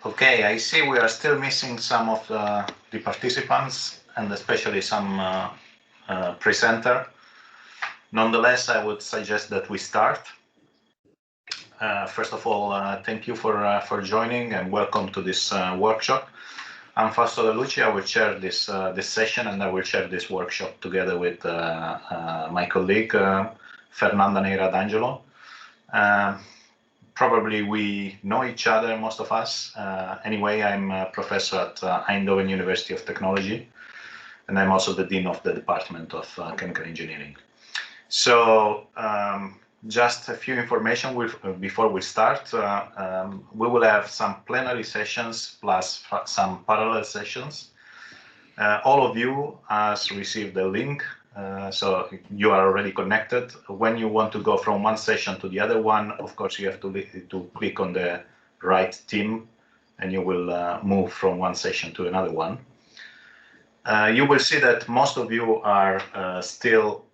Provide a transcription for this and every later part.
Okay, I see we are still missing some of the participants and especially some presenter. Nonetheless, I would suggest that we start. First of all, thank you for joining and welcome to this workshop. I'm Fausto De Luci. I will chair this session and I will chair this workshop together with my colleague Fernanda Neira D'Angelo. Probably we know each other, most of us. Anyway, I'm a professor at Eindhoven University of Technology, and I'm also the Dean of the Department of Chemical Engineering. So just a few information before we start. We will have some plenary sessions plus some parallel sessions. All of you has received the link. So you are already connected. When you want to go from one session to the other one, of course, you have to click on the right team and you will move from one session to another one. You will see that most of you are still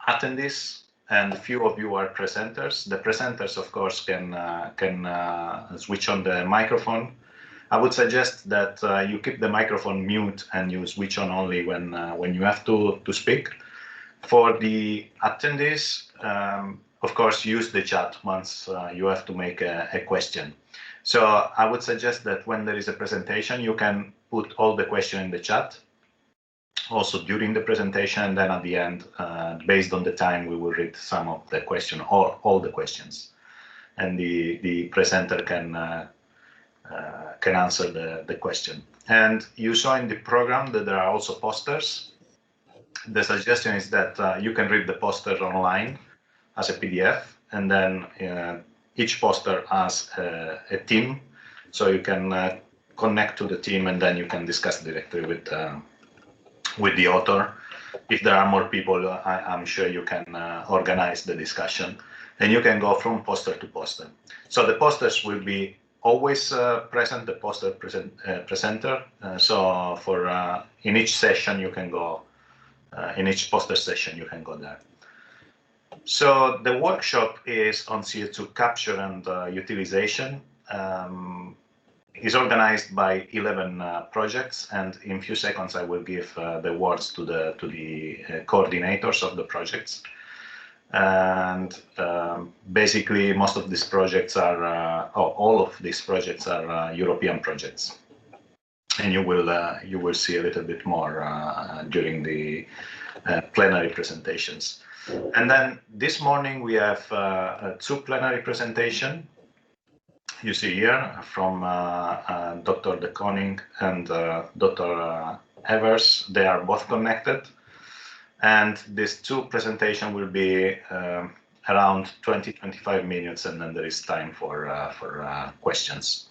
attendees and few of you are presenters. The presenters, of course, can switch on the microphone. I would suggest that you keep the microphone mute and you switch on only when you have to speak. For the attendees, of course, use the chat once you have to make a question. So I would suggest that when there is a presentation, you can put all the questions in the chat, also during the presentation, and then at the end, based on the time, we will read some of the questions or all the questions, and the presenter can answer the question. And you saw in the program that there are also posters. The suggestion is that you can read the poster online as a PDF, and then each poster has a team, so you can connect to the team, and then you can discuss directly with the author. If there are more people, I'm sure you can organize the discussion, and you can go from poster to poster. So the posters will be always present, the poster presenter. So for in each session you can go, in each poster session you can go there. So the workshop is on CO2 capture and utilization. Is organized by 11 projects, and in a few seconds I will give the words to the coordinators of the projects. And basically, most of these projects are, all of these projects are European projects, and you will see a little bit more during the plenary presentations. And then this morning we have two plenary presentations. You see here from Dr. De Koning and Dr. Evers. They are both connected. And these two presentations will be around 20-25 minutes, and then there is time for questions.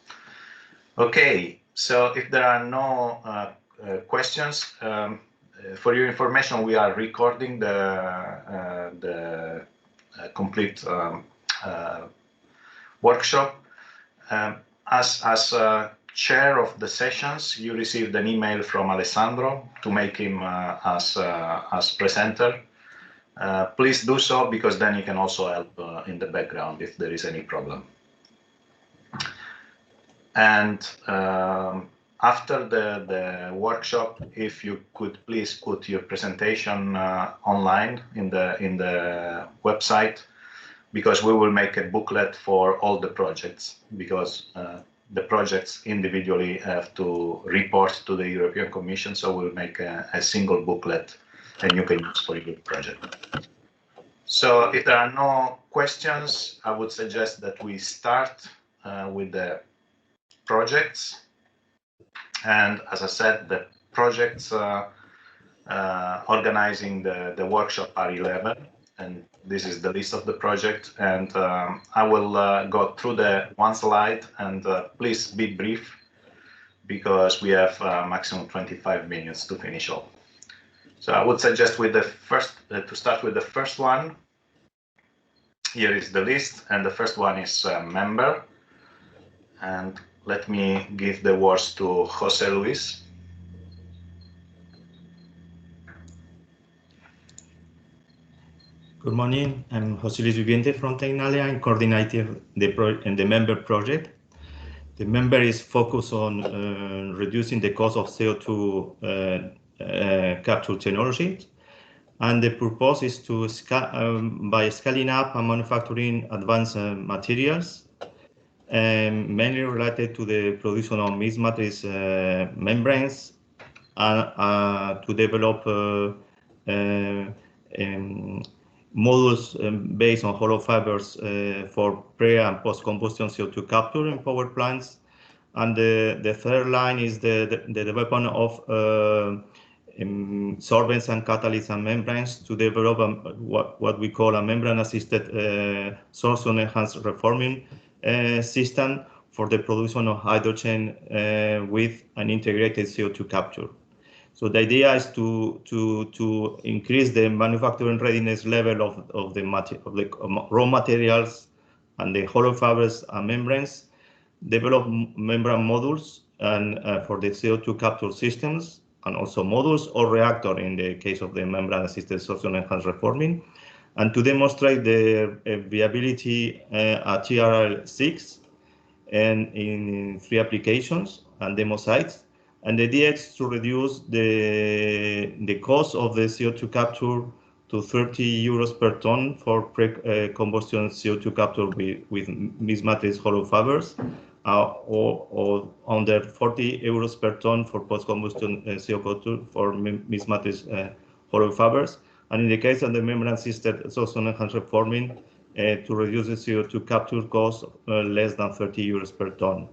Okay, so if there are no questions, for your information, we are recording the complete workshop. As chair of the sessions, you received an email from Alessandro to make him as presenter. Please do so, because then you can also help in the background if there is any problem. And after the workshop, if you could please put your presentation online in the website, because we will make a booklet for all the projects, because the projects individually have to report to the European Commission, so we'll make a single booklet and you can use for your project. So if there are no questions, I would suggest that we start with the projects. And as I said, the projects organizing the workshop are 11. And this is the list of the project, and I will go through the one slide, and please be brief, because we have maximum 25 minutes to finish all. So I would suggest with the first to start with the first one. Here is the list, and the first one is member, and let me give the words to Jose Luis. Good morning, I'm José Luis Viviente from Technalia. I'm coordinating the member project. The member is focused on reducing the cost of CO2 capture technology. And the purpose is to by scaling up and manufacturing advanced materials, mainly related to the production of mixed matrix membranes, and to develop modules based on hollow fibers for pre and post combustion CO2 capture in power plants. And the third line is the development of solvents and catalysts and membranes to develop what we call a membrane-assisted sorption enhanced reforming system for the production of hydrogen with an integrated CO2 capture. So the idea is to increase the manufacturing readiness level of the raw materials and the hollow fibers and membranes, develop membrane modules and for the CO2 capture systems, and also modules or reactor in the case of the membrane-assisted sorption enhanced reforming, and to demonstrate the viability at TRL6 and in 3 applications and demo sites. And the idea is to reduce the cost of the CO2 capture to 30 euros per ton for pre-combustion CO2 capture with mixed matrix hollow fibers, or under 40 euros per ton for post-combustion CO2 capture for mixed matrix hollow fibers. And in the case of the membrane-assisted sorption enhanced reforming, to reduce the CO2 capture cost less than 30 euros per ton.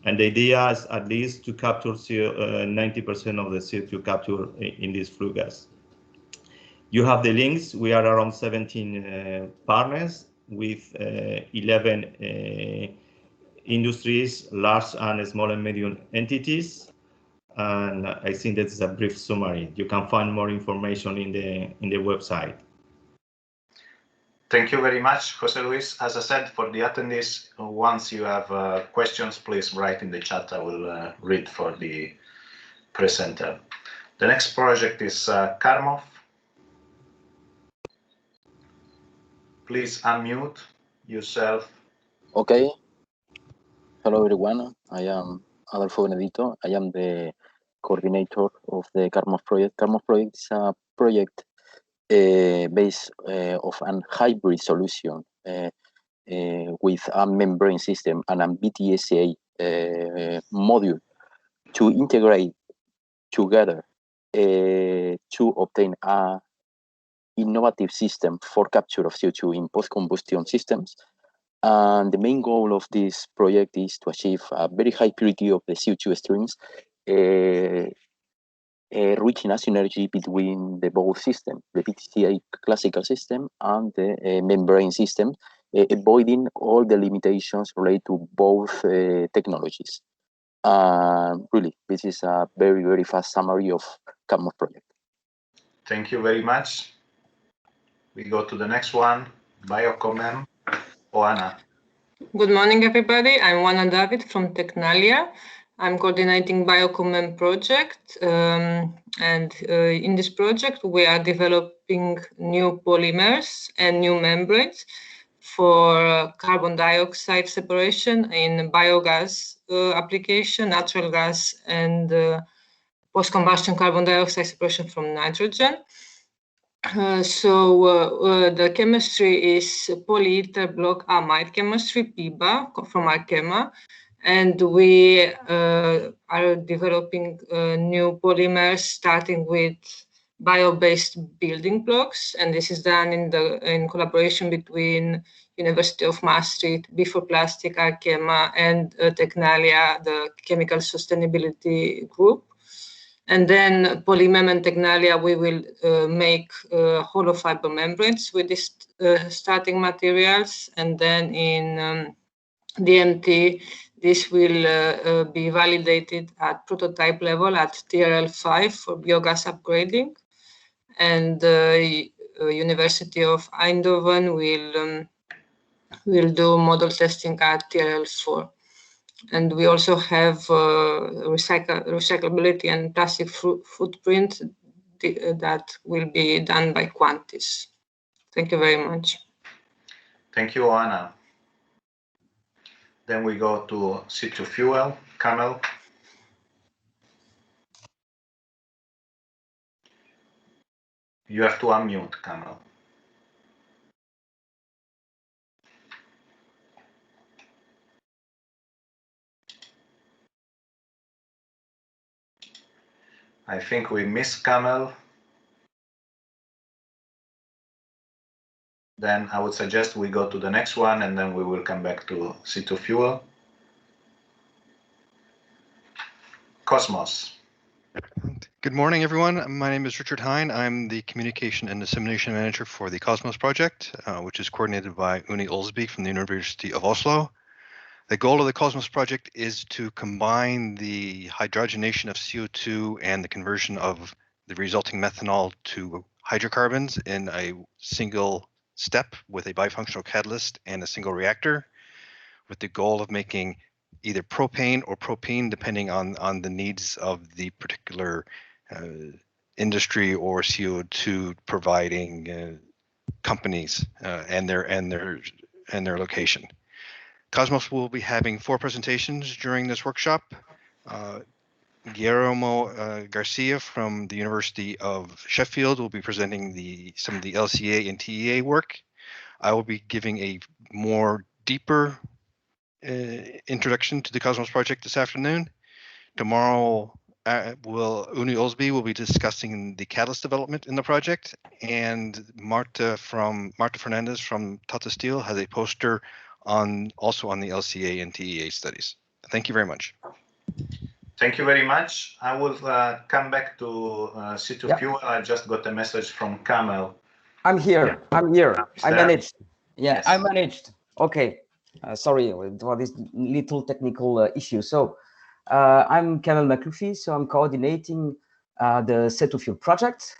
And the idea is at least to capture 90% of the CO2 capture in this flue gas. You have the links. We are around 17 partners with 11 industries, large and small and medium entities. And I think that is a brief summary. You can find more information in the website. Thank you very much, Jose Luis. As I said, for the attendees, once you have questions, please write in the chat. I will read for the presenter. The next project is Karmov. Please unmute yourself. Okay. Hello, everyone. I am Adolfo Benedito. I am the coordinator of the Karmov project. Karmov project is a project based of a hybrid solution with a membrane system and a BTSA module to integrate together to obtain a innovative system for capture of CO2 in post-combustion systems. And the main goal of this project is to achieve a very high purity of the CO2 streams, reaching a synergy between the both systems, the BTCA classical system and the membrane system, avoiding all the limitations related to both technologies. Really, this is a very, very fast summary of Karmov project. Thank you very much. We go to the next one, Biocommem, Oana. Good morning, everybody. I'm Oana David from Technalia. I'm coordinating Biocommem project, and in this project we are developing new polymers and new membranes for carbon dioxide separation in biogas application, natural gas, and post-combustion carbon dioxide separation from nitrogen. The chemistry is polyether block amide chemistry, PIBA, from Arkema, and we are developing new polymers starting with bio-based building blocks, and this is done in collaboration between University of Maastricht, B4Plastic, Arkema, and Technalia, the chemical sustainability group. And then Polymem and Technalia, we will make hollow fiber membranes with these starting materials. And then in DMT, this will be validated at prototype level at TRL5 for biogas upgrading. And the University of Eindhoven will do model testing at TRL4. And we also have recyclability and plastic footprint that will be done by Quantis. Thank you very much. Thank you, Oana. Then we go to C2 fuel, Camel. You have to unmute, Camel. I think we missed Camel. Then I would suggest we go to the next one, and then we will come back to C2 fuel. Cosmos. Good morning, everyone. My name is Richard Hine. I'm the Communication and Dissemination Manager for the Cosmos project, which is coordinated by Uni Olsbeek from the University of Oslo. The goal of the Cosmos project is to combine the hydrogenation of CO2 and the conversion of the resulting methanol to hydrocarbons in a single step with a bifunctional catalyst and a single reactor, with the goal of making either propane or propene, depending on the needs of the particular industry or CO2 providing companies and their location. Cosmos will be having 4 presentations during this workshop. Guillermo Garcia from the University of Sheffield will be presenting some of the LCA and TEA work. I will be giving a more deeper introduction to the Cosmos project this afternoon. Tomorrow, Uni Olsby will be discussing the catalyst development in the project, and Marta Fernandez from Tata Steel has a poster also on the LCA and TEA studies. Thank you very much. Thank you very much. I will come back to C2 fuel. I just got a message from Camel. I'm here. Yeah. I'm here. I managed. Yeah, Yes. I managed. Okay. Sorry for this little technical issue. So I'm Kamel Makloufi. So I'm coordinating the C2 fuel project,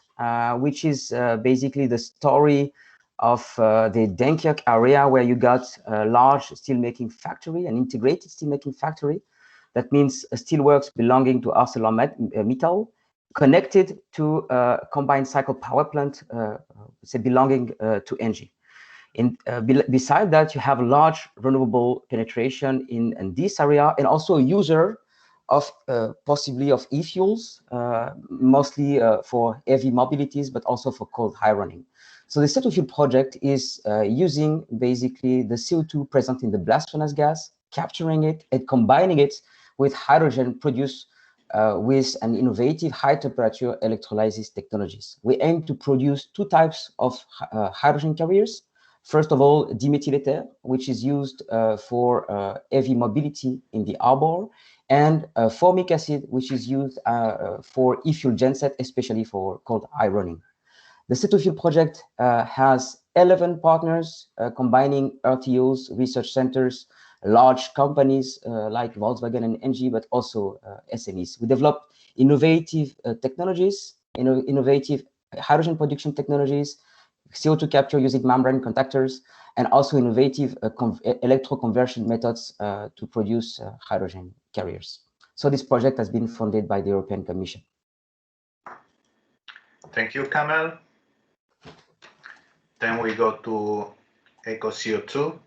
which is basically the story of the Dunkirk area, where you got a large steelmaking factory, an integrated steelmaking factory. That means steelworks belonging to ArcelorMittal, connected to a combined cycle power plant, say belonging to Engie. Beside that, you have large renewable penetration in this area, and also a user of possibly of e-fuels, mostly for heavy mobilities, but also for cold high running. So the C2 fuel project is using basically the CO2 present in the blast furnace gas, capturing it and combining it with hydrogen produced with an innovative high temperature electrolysis technologies. We aim to produce 2 types of hydrogen carriers. First of all, dimethyl ether, which is used for heavy mobility in the harbor, and formic acid, which is used for e-fuel genset, especially for cold high running. The C2 fuel project has 11 partners combining RTOs, research centers, large companies like Volkswagen and Engie, but also SMEs. We develop innovative technologies, innovative hydrogen production technologies, CO2 capture using membrane contactors, and also innovative electroconversion methods to produce hydrogen carriers. So this project has been funded by the European Commission. Thank you, Kamel. Then we go to EcoCO2.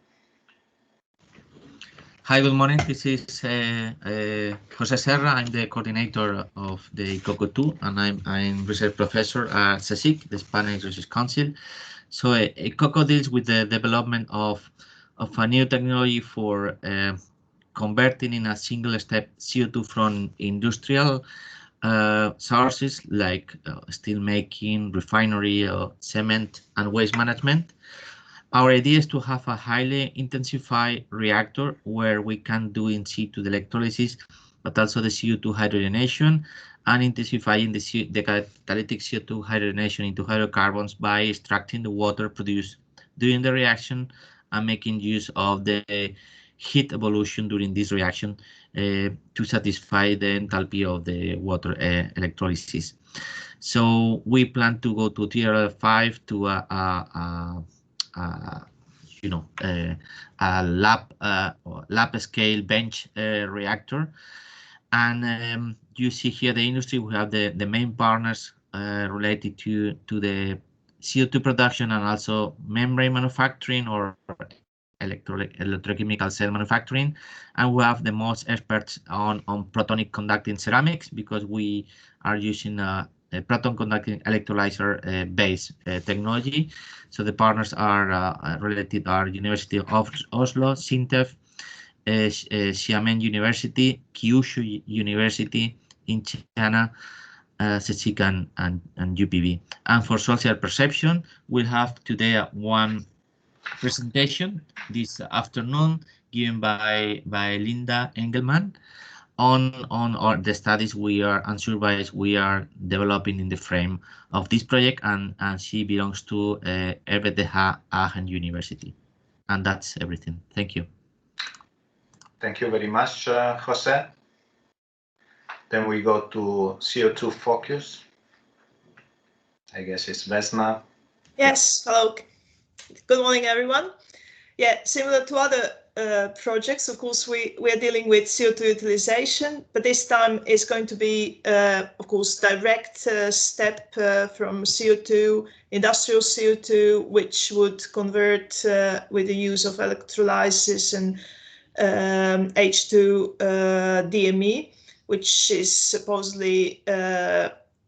Hi, good morning. This is Jose Serra. I'm the coordinator of the EcoCO2, and I'm research professor at CSIC, the Spanish Research Council. So EcoCO deals with the development of a new technology for converting in a single step CO2 from industrial sources like steel making, refinery, cement, and waste management. Our idea is to have a highly intensified reactor where we can do in situ the electrolysis, but also the CO2 hydrogenation, and intensifying the catalytic CO2 hydrogenation into hydrocarbons by extracting the water produced during the reaction and making use of the heat evolution during this reaction to satisfy the enthalpy of the water electrolysis. So we plan to go to TRL5 to a lab scale bench reactor, and you see here the industry. We have the main partners related to the CO2 production and also membrane manufacturing or electrochemical cell manufacturing, and we have the most experts on protonic conducting ceramics, because we are using a proton conducting electrolyzer based technology. So the partners are related are University of Oslo, SINTEF, Xiamen University, Kyushu University in China, CSIC and UPV. And for social perception, we'll have today one presentation this afternoon given by Linda Engelman on the studies and surveys we are developing in the frame of this project, and she belongs to RWTH Aachen University. And that's everything. Thank you. Thank you very much, Jose. Then we go to CO2 focus. I guess it's Vesna. Yes, hello. Good morning, everyone. Yeah, similar to other projects, of course, we are dealing with CO2 utilization, but this time it's going to be, of course, direct step from CO2, industrial CO2, which would convert with the use of electrolysis and H2 DME, which is supposedly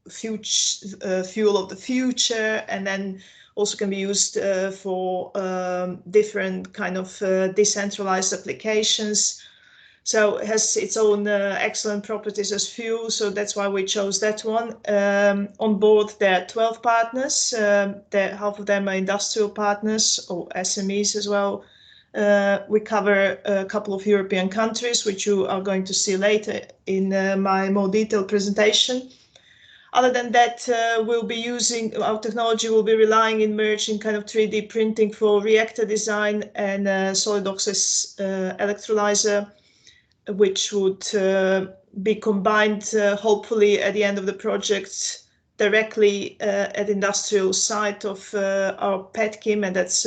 fuel of the future, and then also can be used for different kind of decentralized applications. So it has its own excellent properties as fuel, so that's why we chose that one. On board there are 12 partners, half of them are industrial partners or SMEs as well. We cover a couple of European countries, which you are going to see later in my more detailed presentation. Other than that, we'll be using our technology, will be relying in merging kind of 3D printing for reactor design and solid oxide electrolyzer, which would be combined hopefully at the end of the project directly at industrial site of our petchem, and that's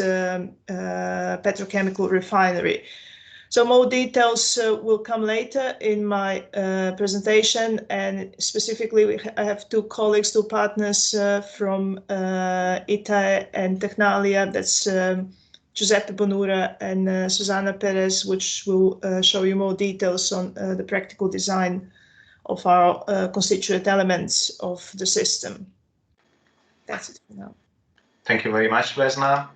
petrochemical refinery. So more details will come later in my presentation, and specifically I have two colleagues, two partners from ITA and Technalia, that's Giuseppe Bonura and Susana Perez, which will show you more details on the practical design of our constituent elements of the system. That's it for now. Thank you very much, Vesna.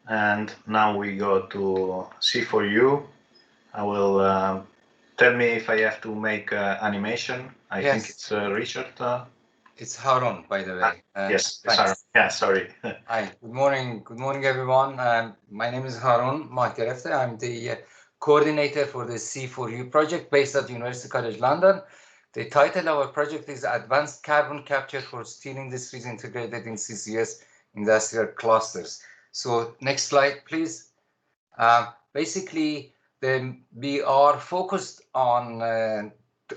And now we go to C4U. I will tell me if I have to make animation. I think it's Richard. It's Harun, by the way. Yes, it's Harun. Yeah, sorry. Hi, good morning, everyone. My name is Harun Mahterefte. I'm the coordinator for the C4U project based at University College London. The title of our project is Advanced Carbon Capture for Steel Industries Integrated in CCS Industrial Clusters. So next slide, please. Basically, we are focused on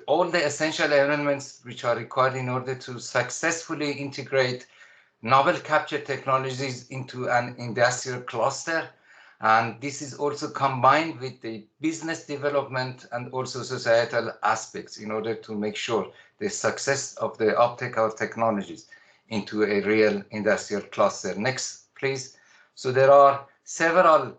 all the essential elements which are required in order to successfully integrate novel capture technologies into an industrial cluster. And this is also combined with the business development and also societal aspects in order to make sure the success of the uptake of technologies into a real industrial cluster. Next, please. So there are several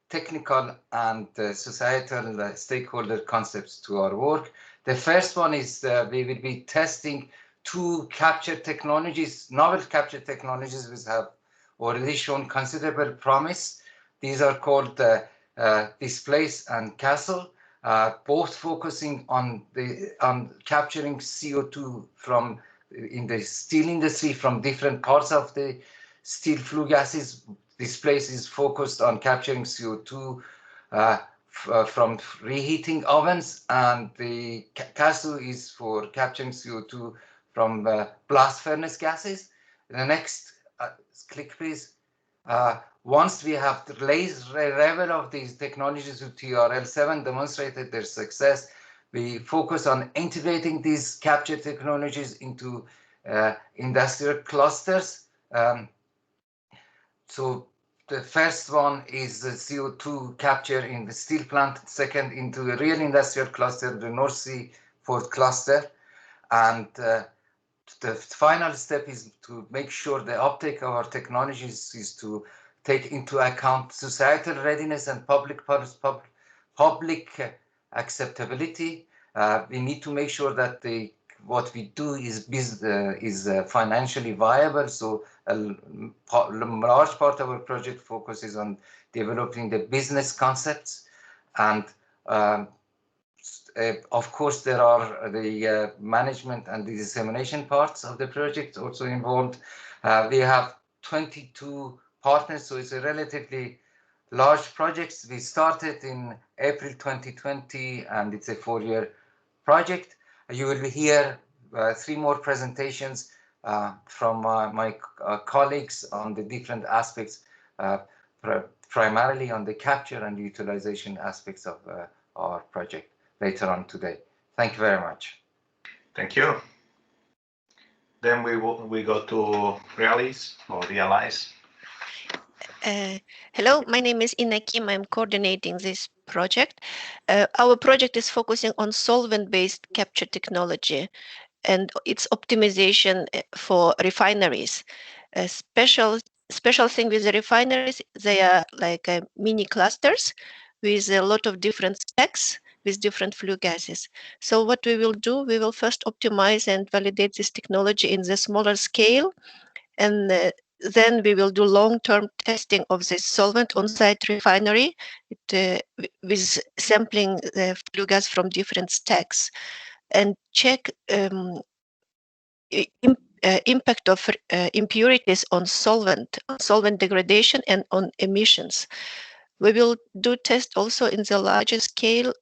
technical and societal stakeholder concepts to our work. The first one is we will be testing two capture technologies, novel capture technologies which have already shown considerable promise. These are called Displace and Castle, both focusing on capturing CO2 from in the steel industry from different parts of the steel flue gases. Displace is focused on capturing CO2 from reheating ovens, and the Castle is for capturing CO2 from blast furnace gases. The next click, please. Once we have raised the level of these technologies to TRL7, demonstrated their success, we focus on integrating these capture technologies into industrial clusters. So the first one is the CO2 capture in the steel plant, second into a real industrial cluster, the North Sea port cluster. And the final step is to make sure the uptake of our technologies is to take into account societal readiness and public acceptability. We need to make sure that what we do is financially viable. So a large part of our project focuses on developing the business concepts, and of course there are the management and the dissemination parts of the project also involved. We have 22 partners, so it's a relatively large project. We started in April 2020, and it's a 4-year project. You will hear 3 more presentations from my colleagues on the different aspects, primarily on the capture and utilization aspects of our project later on today. Thank you very much. Thank you. Then we go to Realize. Hello, my name is Ina Kim. I'm coordinating this project. Our project is focusing on solvent-based capture technology and its optimization for refineries. A special thing with the refineries, they are like mini clusters with a lot of different stacks with different flue gases. So what we will do, we will first optimize and validate this technology in the smaller scale, and then we will do long-term testing of this solvent on-site refinery with sampling the flue gas from different stacks and check impact of impurities on solvent degradation and on emissions. We will do tests also in the larger scale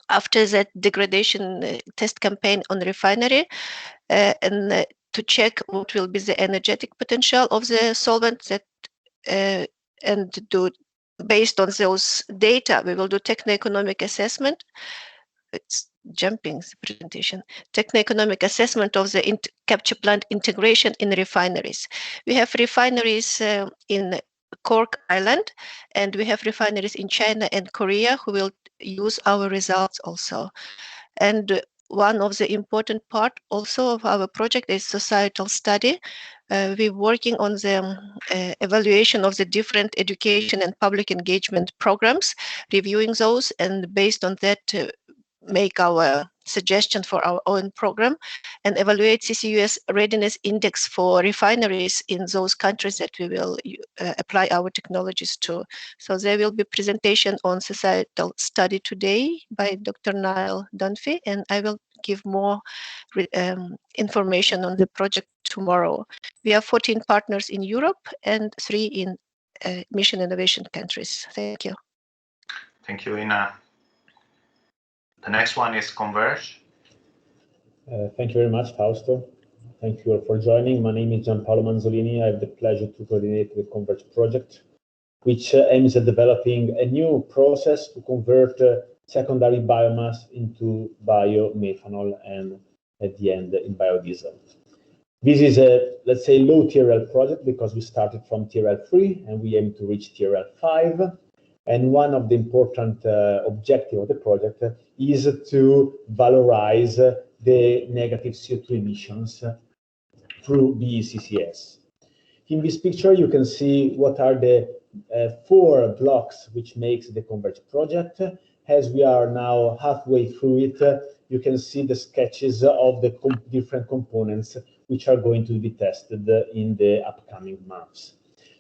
after that degradation test campaign on refinery, and to check what will be the energetic potential of the solvent that and do based on those data we will do techno-economic assessment. It's jumping the presentation. Techno-economic assessment of the capture plant integration in refineries. We have refineries in Cork Island, and we have refineries in China and Korea who will use our results also. And one of the important part also of our project is societal study. We're working on the evaluation of the different education and public engagement programs, reviewing those, and based on that make our suggestion for our own program and evaluate CCUS readiness index for refineries in those countries that we will apply our technologies to. So there will be presentation on societal study today by Dr. Niall Dunphy, and I will give more information on the project tomorrow. We have 14 partners in Europe and 3 in mission innovation countries. Thank you. Thank you, Ina. The next one is Converge. Thank you very much, Fausto. Thank you all for joining. My name is Gianpaolo Manzolini. I have the pleasure to coordinate the Converge project, which aims at developing a new process to convert secondary biomass into biomethanol and at the end in biodiesel. This is a, let's say, low TRL project because we started from TRL 3 and we aim to reach TRL 5. And one of the important objectives of the project is to valorize the negative CO2 emissions through BECCS. In this picture, you can see what are the 4 blocks which makes the Converge project. As we are now halfway through it, you can see the sketches of the different components which are going to be tested in the upcoming months.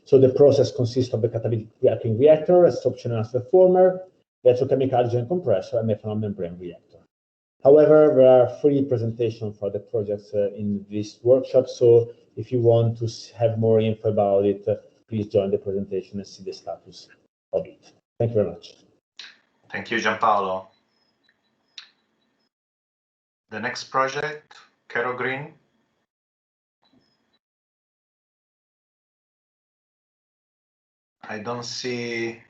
So the process consists of a catalytic cracking reactor, a sorption transformer, electrochemical hydrogen compressor, and methanol membrane reactor. However, there are 3 presentations for the projects in this workshop. So if you want to have more info about it, please join the presentation and see the status of it. Thank you very much. Thank you, Gianpaolo. The next project, Kero Green. I don't see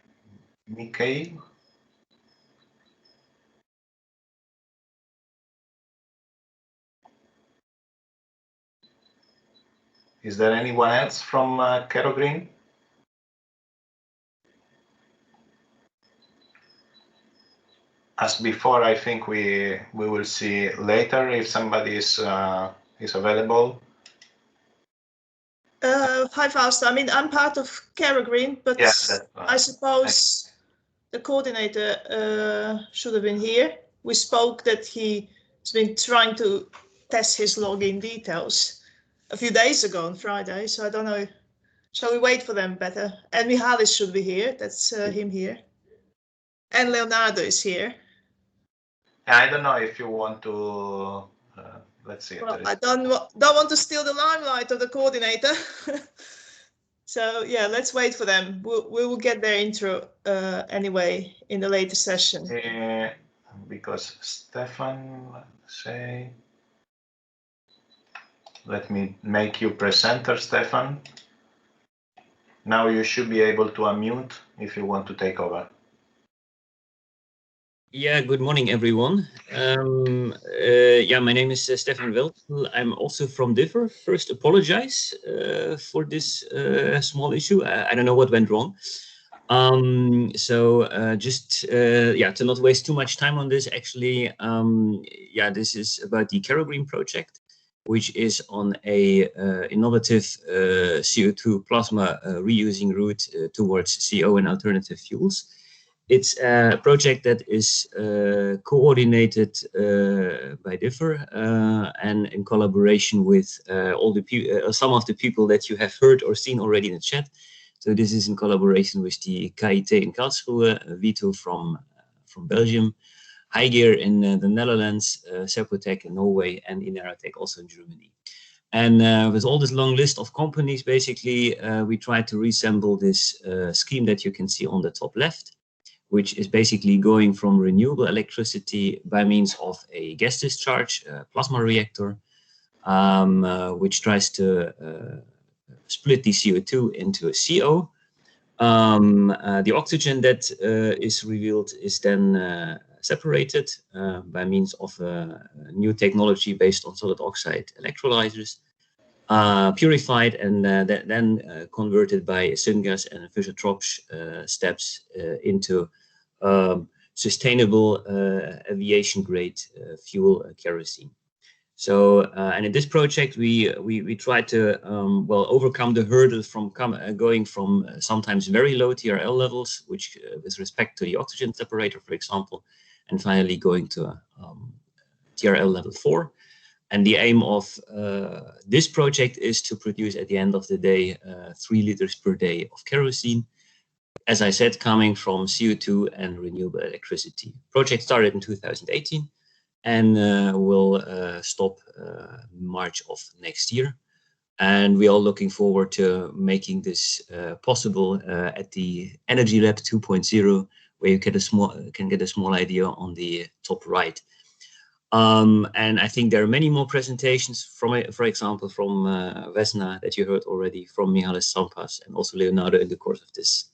Mikhail. Is there anyone else from Kero Green? As before, I think we will see later if somebody is available. Hi, Fausto. I mean, I'm part of Cara Green, but I suppose the coordinator should have been here. We spoke that he's been trying to test his login details a few days ago on Friday, so I don't know. Shall we wait for them better? And Mihalis should be here. That's him here. And Leonardo is here. I don't know if you want to. Let's see. Well, I don't want to steal the limelight of the coordinator. So yeah, let's wait for them. We will get their intro anyway in the later session. Because Stefan, say, let me make you presenter, Stefan. Now you should be able to unmute if you want to take over. Yeah, good morning, everyone. Yeah, my name is Stefan Weltel. I'm also from Differ. First, apologize for this small issue. I don't know what went wrong. Just yeah, to not waste too much time on this, actually, yeah, this is about the Cara Green project, which is on a innovative CO2 plasma reusing route towards CO and alternative fuels. It's a project that is coordinated by Differ and in collaboration with all the some of the people that you have heard or seen already in the chat. So this is in collaboration with the KIT in Karlsruhe, Vito from Belgium, Hygear in the Netherlands, Serpotec in Norway, and Ineratec also in Germany. And with all this long list of companies, basically, we try to reassemble this scheme that you can see on the top left, which is basically going from renewable electricity by means of a gas discharge plasma reactor, which tries to split the CO2 into a CO. The oxygen that is revealed is then separated by means of a new technology based on solid oxide electrolyzers, purified and then converted by syngas and Fischer-Tropsch steps into sustainable aviation grade fuel kerosene. So, and in this project, we try to well overcome the hurdles from going from sometimes very low TRL levels, which with respect to the oxygen separator, for example, and finally going to TRL level 4. And the aim of this project is to produce at the end of the day 3 liters per day of kerosene. As I said, coming from CO2 and renewable electricity. Project started in 2018 and will stop March of next year. And we are looking forward to making this possible at the Energy Lab 2.0, where you can get a small idea on the top right. And I think there are many more presentations from, for example, from Vesna that you heard already, from Mihalis Sampas, and also Leonardo in the course of this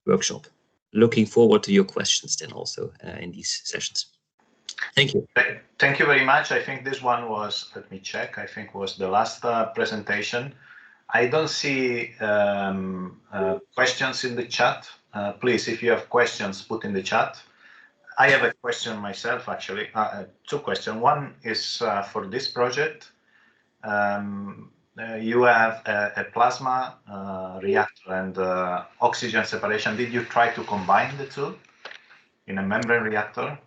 workshop. Looking forward to your questions then also in these sessions. Thank you. Thank you very much. I think this one was, let me check, I think was the last presentation. I don't see questions in the chat. Please, if you have questions, put in the chat. I have a question myself, actually, 2 questions. One is for this project. You have a plasma reactor and oxygen separation. Did you try to combine the two in a membrane reactor?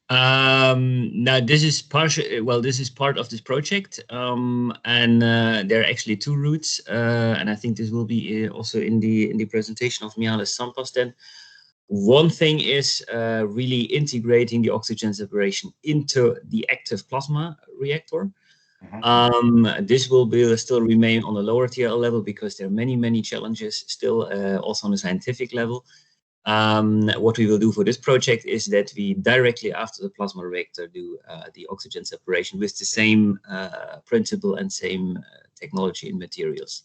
Now this is this is part of this project, and there are actually 2 routes, and I think this will be also in the presentation of Mihalis Sampas then. One thing is really integrating the oxygen separation into the active plasma reactor. This will still remain on a lower TRL level because there are many challenges still also on a scientific level. What we will do for this project is that we directly after the plasma reactor do the oxygen separation with the same principle and same technology and materials.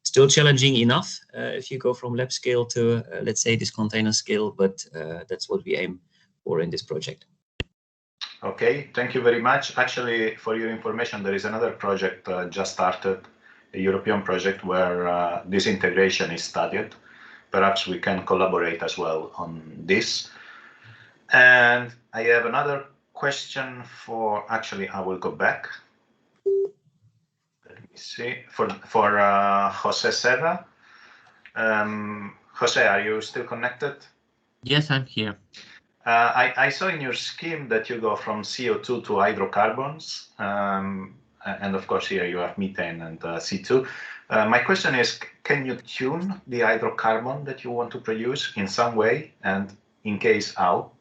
Still challenging enough if you go from lab scale to, let's say, this container scale, but that's what we aim for in this project. Okay, thank you very much. Actually, for your information, there is another project just started, a European project where this integration is studied. Perhaps we can collaborate as well on this. And I have another question for, actually, I will go back. Let See, for Jose Serra. Jose, are you still connected? Yes, I'm here. I saw in your scheme that you go from CO2 to hydrocarbons, and of course here you have methane and C2. My question is, can you tune the hydrocarbon that you want to produce in some way, and in case how?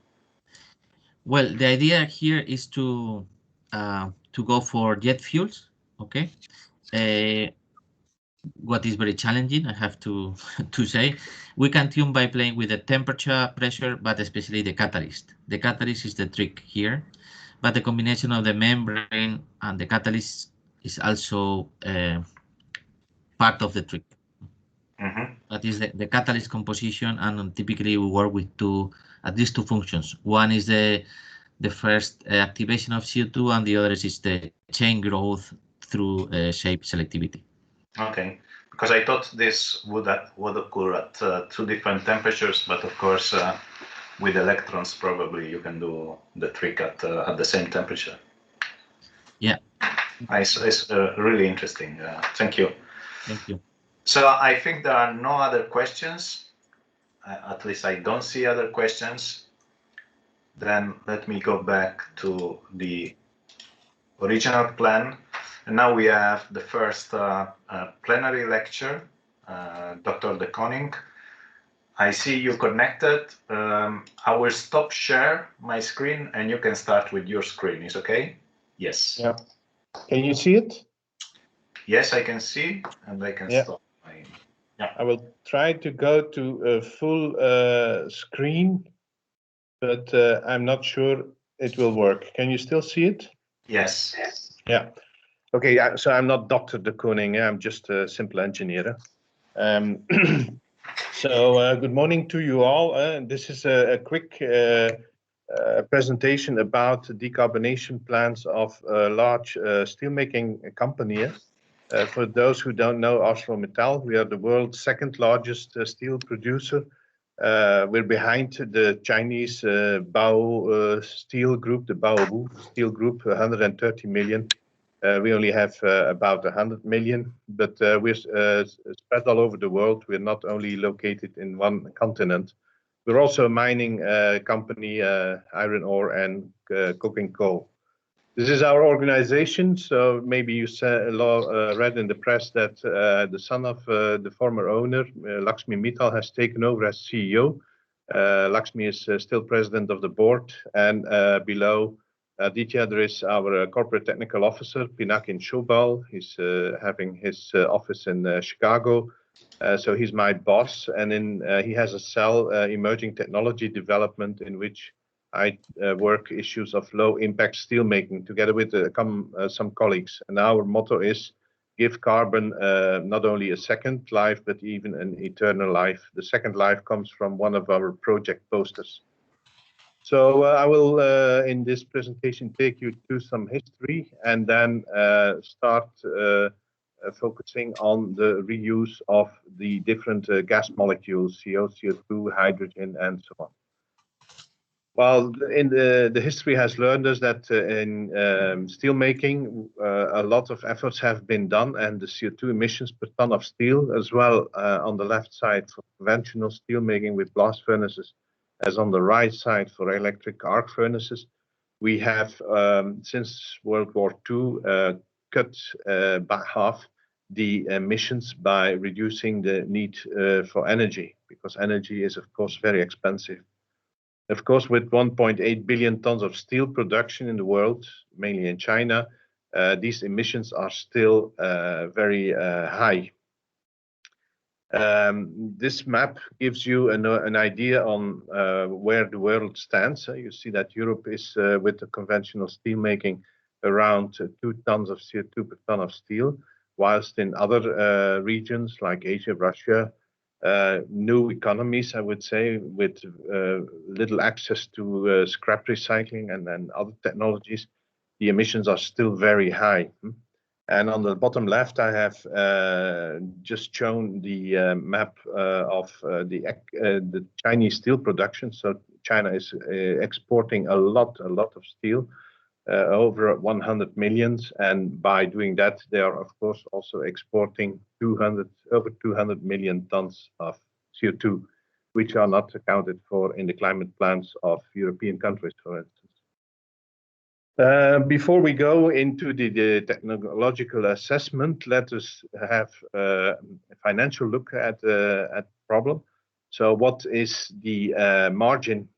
Well, the idea here is to go for jet fuels. Okay. What is very challenging, I have to to say, we can tune by playing with the temperature, pressure, but especially the catalyst. The catalyst is the trick here, but the combination of the membrane and the catalyst is also part of the trick. That is the catalyst composition, and typically we work with at least two functions. One is the first activation of CO2, and the other is the chain growth through shape selectivity. Okay, because I thought this would occur at two different temperatures, but of course with electrons probably you can do the trick at the same temperature. Yeah, it's really interesting. Thank you. Thank you. So I think there are no other questions. At least I don't see other questions. Then let me go back to the original plan. And now we have the first plenary lecture, Dr. De Koning. I see you connected. I will stop share my screen and you can start with your screen. Is okay? Yes. Yeah. Can you see it? Yes, I can see, and I can stop. Yeah. I will try to go to a full screen, but I'm not sure it will work. Can you still see it? Yes. Yeah. Okay, so I'm not Dr. De Koning, I'm just a simple engineer. So good morning to you all. This is a quick presentation about decarbonation plans of a large steelmaking company. For those who don't know ArcelorMittal, we are the world's second largest steel producer. We're behind the Chinese Bao Steel Group, the Baowu Steel Group, 130 million. We only have about 100 million, but we're spread all over the world. We're not only located in one continent. We're also a mining company, iron ore and coking coal. This is our organization, so maybe you read in the press that the son of the former owner, Lakshmi Mittal, has taken over as CEO. Lakshmi is still president of the board, and below Aditya, there is our corporate technical officer, Pinakin Shobal. He's having his office in Chicago, so he's my boss, and he has a cell, emerging technology development, in which I work issues of low impact steelmaking together with some colleagues. And our motto is give carbon not only a second life, but even an eternal life. The second life comes from one of our project posters. So I will, in this presentation, take you through some history and then start focusing on the reuse of the different gas molecules, CO, CO2, hydrogen, and so on. Well, in the history has learned us that in steelmaking, a lot of efforts have been done, and the CO2 emissions per ton of steel, as well on the left side for conventional steelmaking with blast furnaces, as on the right side for electric arc furnaces, we have since World War II cut by half the emissions by reducing the need for energy, because energy is, of course, very expensive. Of course, with 1.8 billion tons of steel production in the world, mainly in China, these emissions are still very high. This map gives you an idea on where the world stands. You see that Europe is, with the conventional steel making, around 2 tons of CO2 per ton of steel, whilst in other regions like Asia, Russia, new economies, I would say, with little access to scrap recycling and other technologies, the emissions are still very high. And on the bottom left, I have just shown the map of the Chinese steel production. So China is exporting a lot of steel. over 100 million, and by doing that, they are of course also exporting over 200 million tons of CO2, which are not accounted for in the climate plans of European countries, for instance. Before we go into the technological assessment, let us have a financial look at the problem. So what is the margin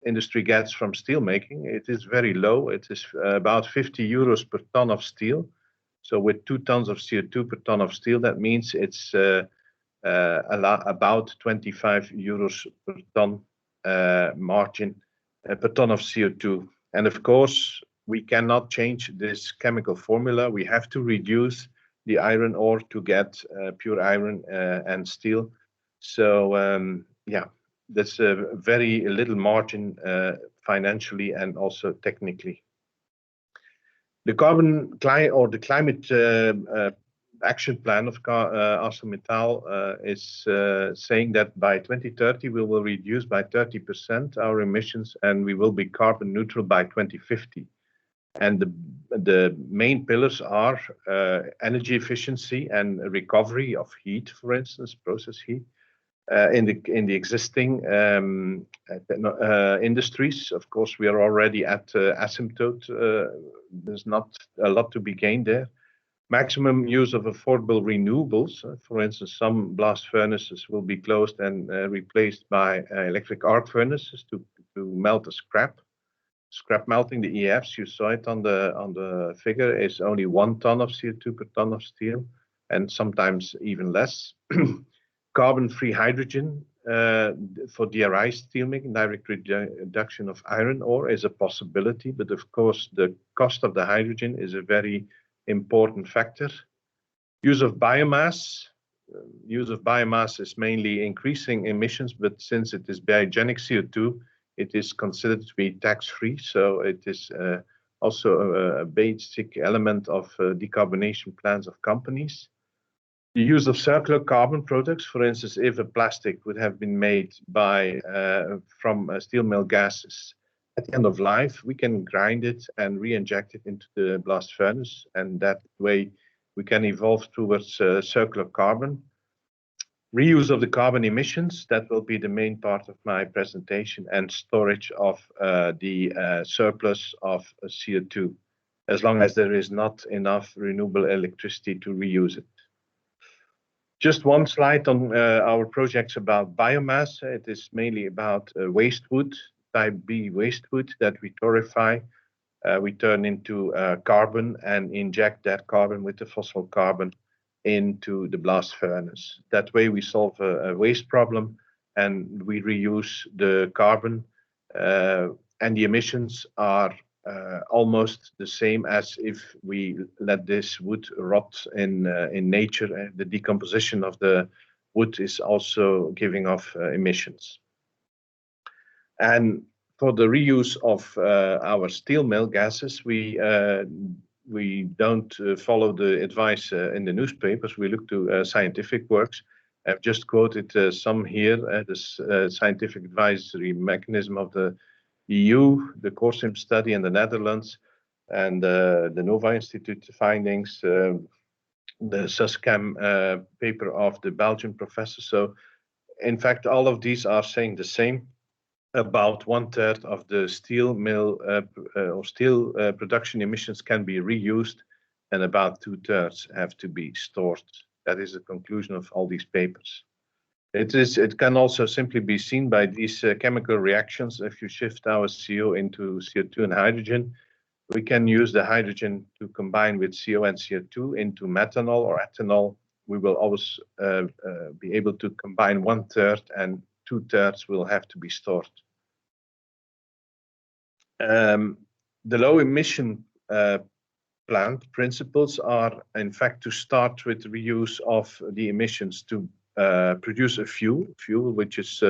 industry gets from steel making? It is very low. It is about 50 euros per ton of steel. So with 2 tons of CO2 per ton of steel, that means it's about 25 euros per ton margin per ton of CO2. And of course, we cannot change this chemical formula. We have to reduce the iron ore to get pure iron and steel. So yeah, that's a very little margin financially and also technically. The climate action plan of ArcelorMittal is saying that by 2030 we will reduce by 30% our emissions, and we will be carbon neutral by 2050. And the main pillars are energy efficiency and recovery of heat, for instance, process heat. In the existing industries, of course, we are already at asymptote. There's not a lot to be gained there. Maximum use of affordable renewables. For instance, some blast furnaces will be closed and replaced by electric arc furnaces to melt the scrap. Scrap melting, the EFs, you saw it on the figure, is only 1 ton of CO2 per ton of steel, and sometimes even less. Carbon-free hydrogen for DRI steelmaking, direct reduction of iron ore, is a possibility, but of course the cost of the hydrogen is a very important factor. Use of biomass. Use of biomass is mainly increasing emissions, but since it is biogenic CO2, it is considered to be tax-free. So it is also a basic element of decarbonation plans of companies. The use of circular carbon products, for instance, if a plastic would have been made from steel mill gases at the end of life, we can grind it and re-inject it into the blast furnace, and that way we can evolve towards circular carbon. Reuse of the carbon emissions, that will be the main part of my presentation, and storage of the surplus of CO2, as long as there is not enough renewable electricity to reuse it. Just one slide on our projects about biomass. It is mainly about waste wood, type B waste wood that we torrefy. We turn into carbon and inject that carbon with the fossil carbon into the blast furnace. That way we solve a waste problem and we reuse the carbon, and the emissions are almost the same as if we let this wood rot in nature. The decomposition of the wood is also giving off emissions. And for the reuse of our steel mill gases, we don't follow the advice in the newspapers. We look to scientific works. I've just quoted some here, this scientific advisory mechanism of the EU, the CORSIM study in the Netherlands, and the Nova Institute findings, the SUSCAM paper of the Belgian professor. So in fact, all of these are saying the same. About 1/3 of the steel mill or steel production emissions can be reused, and about 2/3 have to be stored. That is the conclusion of all these papers. It can also simply be seen by these chemical reactions. If you shift our CO into CO2 and hydrogen, we can use the hydrogen to combine with CO and CO2 into methanol or ethanol. We will always be able to combine 1/3, and 2/3 will have to be stored. The low emission plant principles are, in fact, to start with reuse of the emissions to produce a fuel which is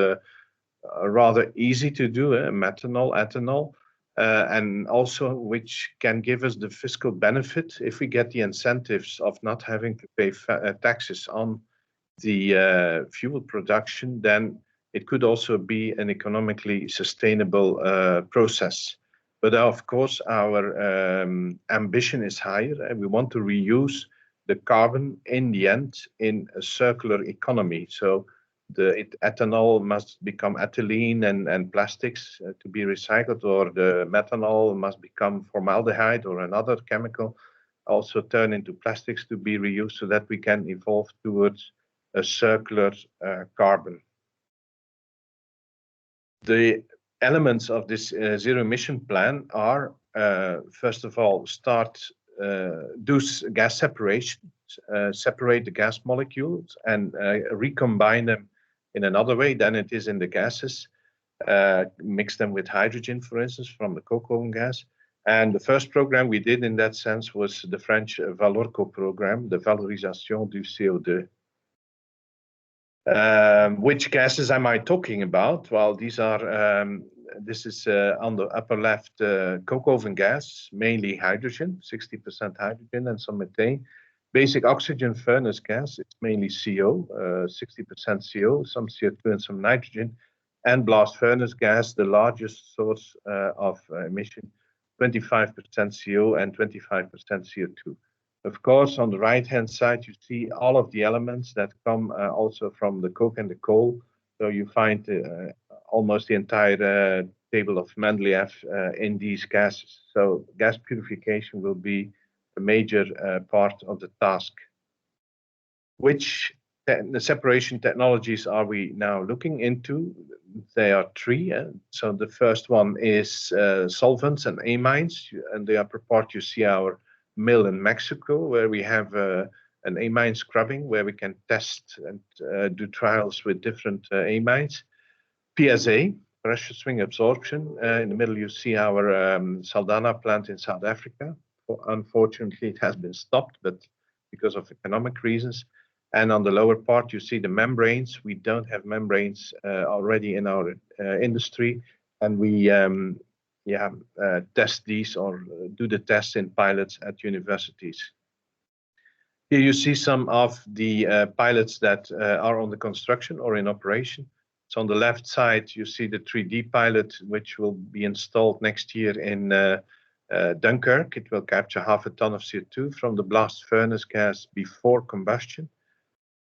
rather easy to do, methanol, ethanol, and also which can give us the fiscal benefit if we get the incentives of not having to pay taxes on the fuel production. Then it could also be an economically sustainable process. But of course, our ambition is higher, and we want to reuse the carbon in the end in a circular economy. So the ethanol must become ethylene and plastics to be recycled, or the methanol must become formaldehyde or another chemical, also turn into plastics to be reused, so that we can evolve towards a circular carbon. The elements of this zero emission plan are, first of all, do gas separation, separate the gas molecules and recombine them in another way than it is in the gases, mix them with hydrogen, for instance, from the coke oven gas. And the first program we did in that sense was the French Valorco program, the valorisation du CO2. Which gases am I talking about? Well, these are, this is on the upper left, coke oven gas, mainly hydrogen, 60% hydrogen and some methane. Basic oxygen furnace gas, it's mainly CO, 60% CO, some CO2 and some nitrogen. And blast furnace gas, the largest source of emission, 25% CO and 25% CO2. Of course, on the right-hand side, you see all of the elements that come also from the coke and the coal. So you find almost the entire table of Mendeleev in these gases. So gas purification will be a major part of the task. Which the separation technologies are we now looking into? There are three. So the first one is solvents and amines, and the upper part you see our mill in Mexico, where we have an amine scrubbing, where we can test and do trials with different amines. PSA, pressure swing absorption. In the middle you see our Saldanha plant in South Africa. Unfortunately, it has been stopped, but because of economic reasons. And on the lower part, you see the membranes. We don't have membranes already in our industry, and we test these or do the tests in pilots at universities. Here you see some of the pilots that are on the construction or in operation. So on the left side, you see the 3D pilot, which will be installed next year in Dunkirk. It will capture 0.5 ton of CO2 from the blast furnace gas before combustion.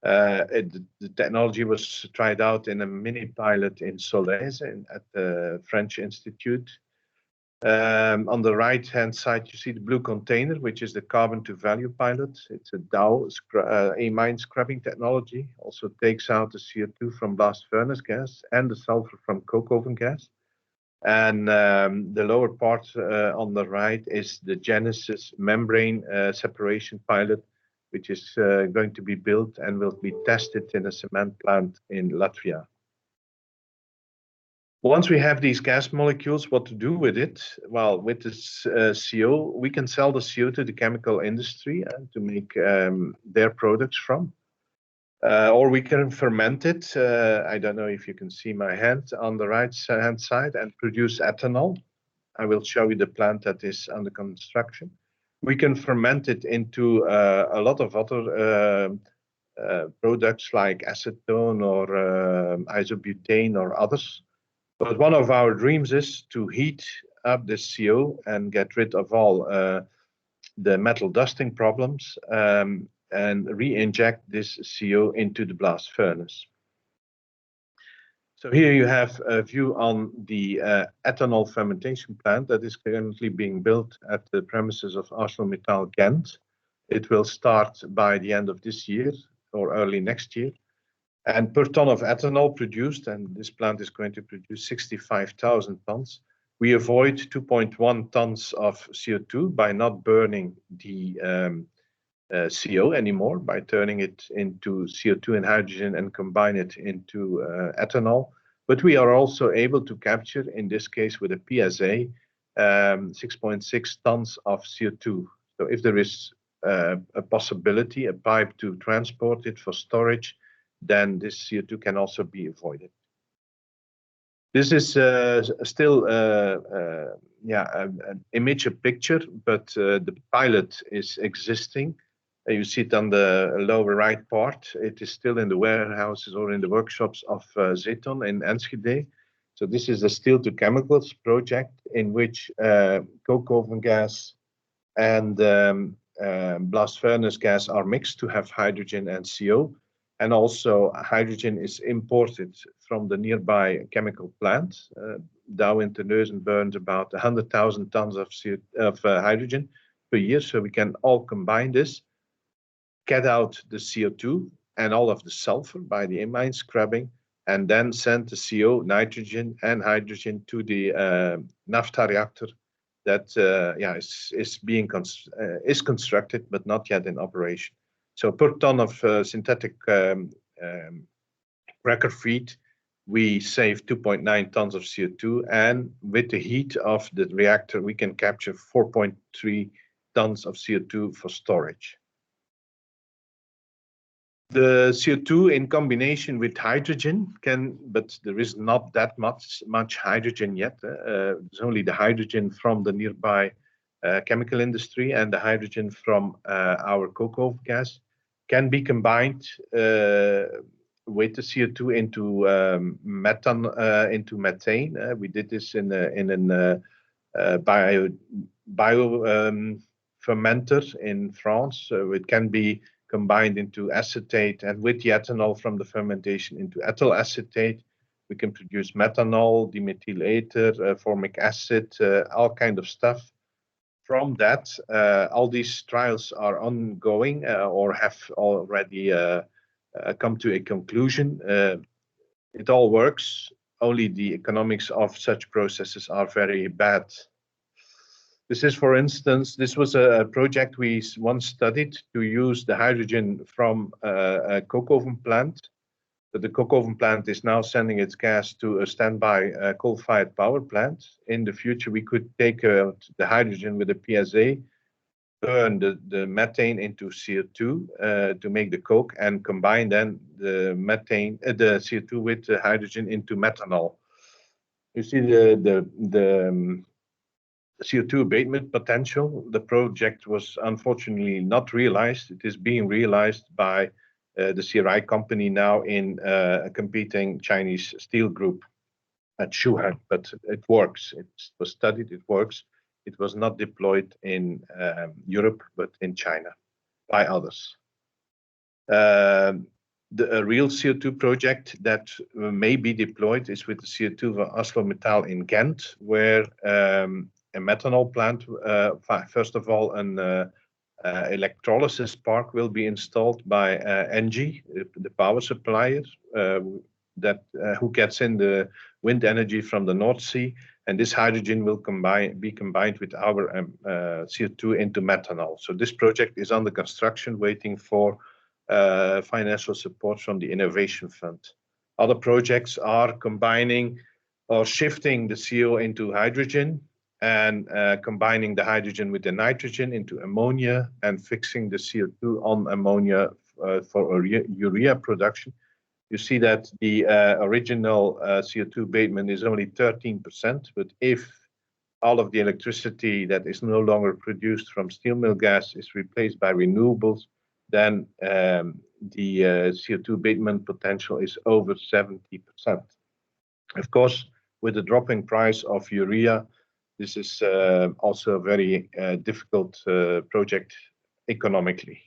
The technology was tried out in a mini pilot in Solèze at the French Institute. On the right-hand side, you see the blue container, which is the carbon to value pilot. It's a Dow amine scrubbing technology. Also takes out the CO2 from blast furnace gas and the sulfur from coke oven gas. And the lower part on the right is the Genesis membrane separation pilot, which is going to be built and will be tested in a cement plant in Latvia. Once we have these gas molecules, what to do with it? Well, with this CO, we can sell the CO to the chemical industry to make their products from. Or we can ferment it. I don't know if you can see my hand on the right-hand side, and produce ethanol. I will show you the plant that is under construction. We can ferment it into a lot of other products like acetone or isobutane or others. But one of our dreams is to heat up this CO and get rid of all the metal dusting problems and re-inject this CO into the blast furnace. So here you have a view on the ethanol fermentation plant that is currently being built at the premises of ArcelorMittal Ghent. It will start by the end of this year or early next year. And per ton of ethanol produced, and this plant is going to produce 65,000 tons, we avoid 2.1 tons of CO2 by not burning the CO anymore, by turning it into CO2 and hydrogen and combine it into ethanol. But we are also able to capture, in this case with a PSA, 6.6 tons of CO2. So if there is a possibility, a pipe to transport it for storage, then this CO2 can also be avoided. This is still an image, a picture, but the pilot is existing. You see it on the lower right part. It is still in the warehouses or in the workshops of Zeton in Enschede. So this is a steel to chemicals project in which coke oven gas and blast furnace gas are mixed to have hydrogen and CO. And also hydrogen is imported from the nearby chemical plant. Dow in Terneuzen burns about 100,000 tons of hydrogen per year. So we can all combine this, get out the CO2 and all of the sulfur by the amine scrubbing, and then send the CO, nitrogen, and hydrogen to the naphtha reactor that is constructed but not yet in operation. So per ton of synthetic cracker feed, we save 2.9 tons of CO2, and with the heat of the reactor, we can capture 4.3 tons of CO2 for storage. The CO2 in combination with hydrogen but there is not that much hydrogen yet. There's only the hydrogen from the nearby chemical industry and the hydrogen from our coke oven gas can be combined with the CO2 into methane. We did this in a bio fermenter in France. So it can be combined into acetate, and with the ethanol from the fermentation into ethyl acetate, we can produce methanol, dimethyl ether, formic acid, all kind of stuff. From that, all these trials are ongoing or have already come to a conclusion. It all works, only the economics of such processes are very bad. This is, for instance, this was a project we once studied to use the hydrogen from a coke oven plant. But the coke oven plant is now sending its gas to a standby coal-fired power plant. In the future, we could take the hydrogen with a PSA, burn the methane into CO2 to make the coke, and combine then the CO2 with the hydrogen into methanol. You see the CO2 abatement potential. The project was unfortunately not realized. It is being realized by the CRI company now in a competing Chinese steel group at Shuhai, but it works. It was studied, it works. It was not deployed in Europe, but in China by others. The real CO2 project that may be deployed is with the CO2 of ArcelorMittal in Ghent, where a methanol plant, first of all, an electrolysis park will be installed by ENGIE, the power supplier, who gets in the wind energy from the North Sea, and this hydrogen will be combined with our CO2 into methanol. So this project is under construction, waiting for financial support from the Innovation Fund. Other projects are combining or shifting the CO into hydrogen, and combining the hydrogen with the nitrogen into ammonia, and fixing the CO2 on ammonia for urea production. You see that the original CO2 abatement is only 13%, but if all of the electricity that is no longer produced from steel mill gas is replaced by renewables, then the CO2 abatement potential is over 70%. Of course, with the dropping price of urea, this is also a very difficult project economically.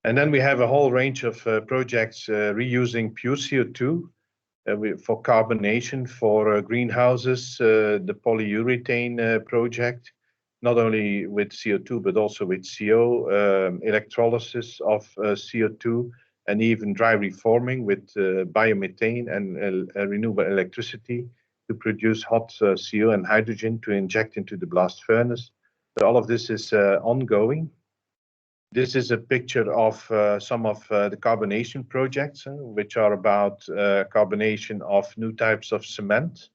And then we have a whole range of projects reusing pure CO2 for carbonation, for greenhouses, the polyurethane project, not only with CO2, but also with CO, electrolysis of CO2, and even dry reforming with biomethane and renewable electricity to produce hot CO and hydrogen to inject into the blast furnace. So all of this is ongoing. This is a picture of some of the carbonation projects, which are about carbonation of new types of cement,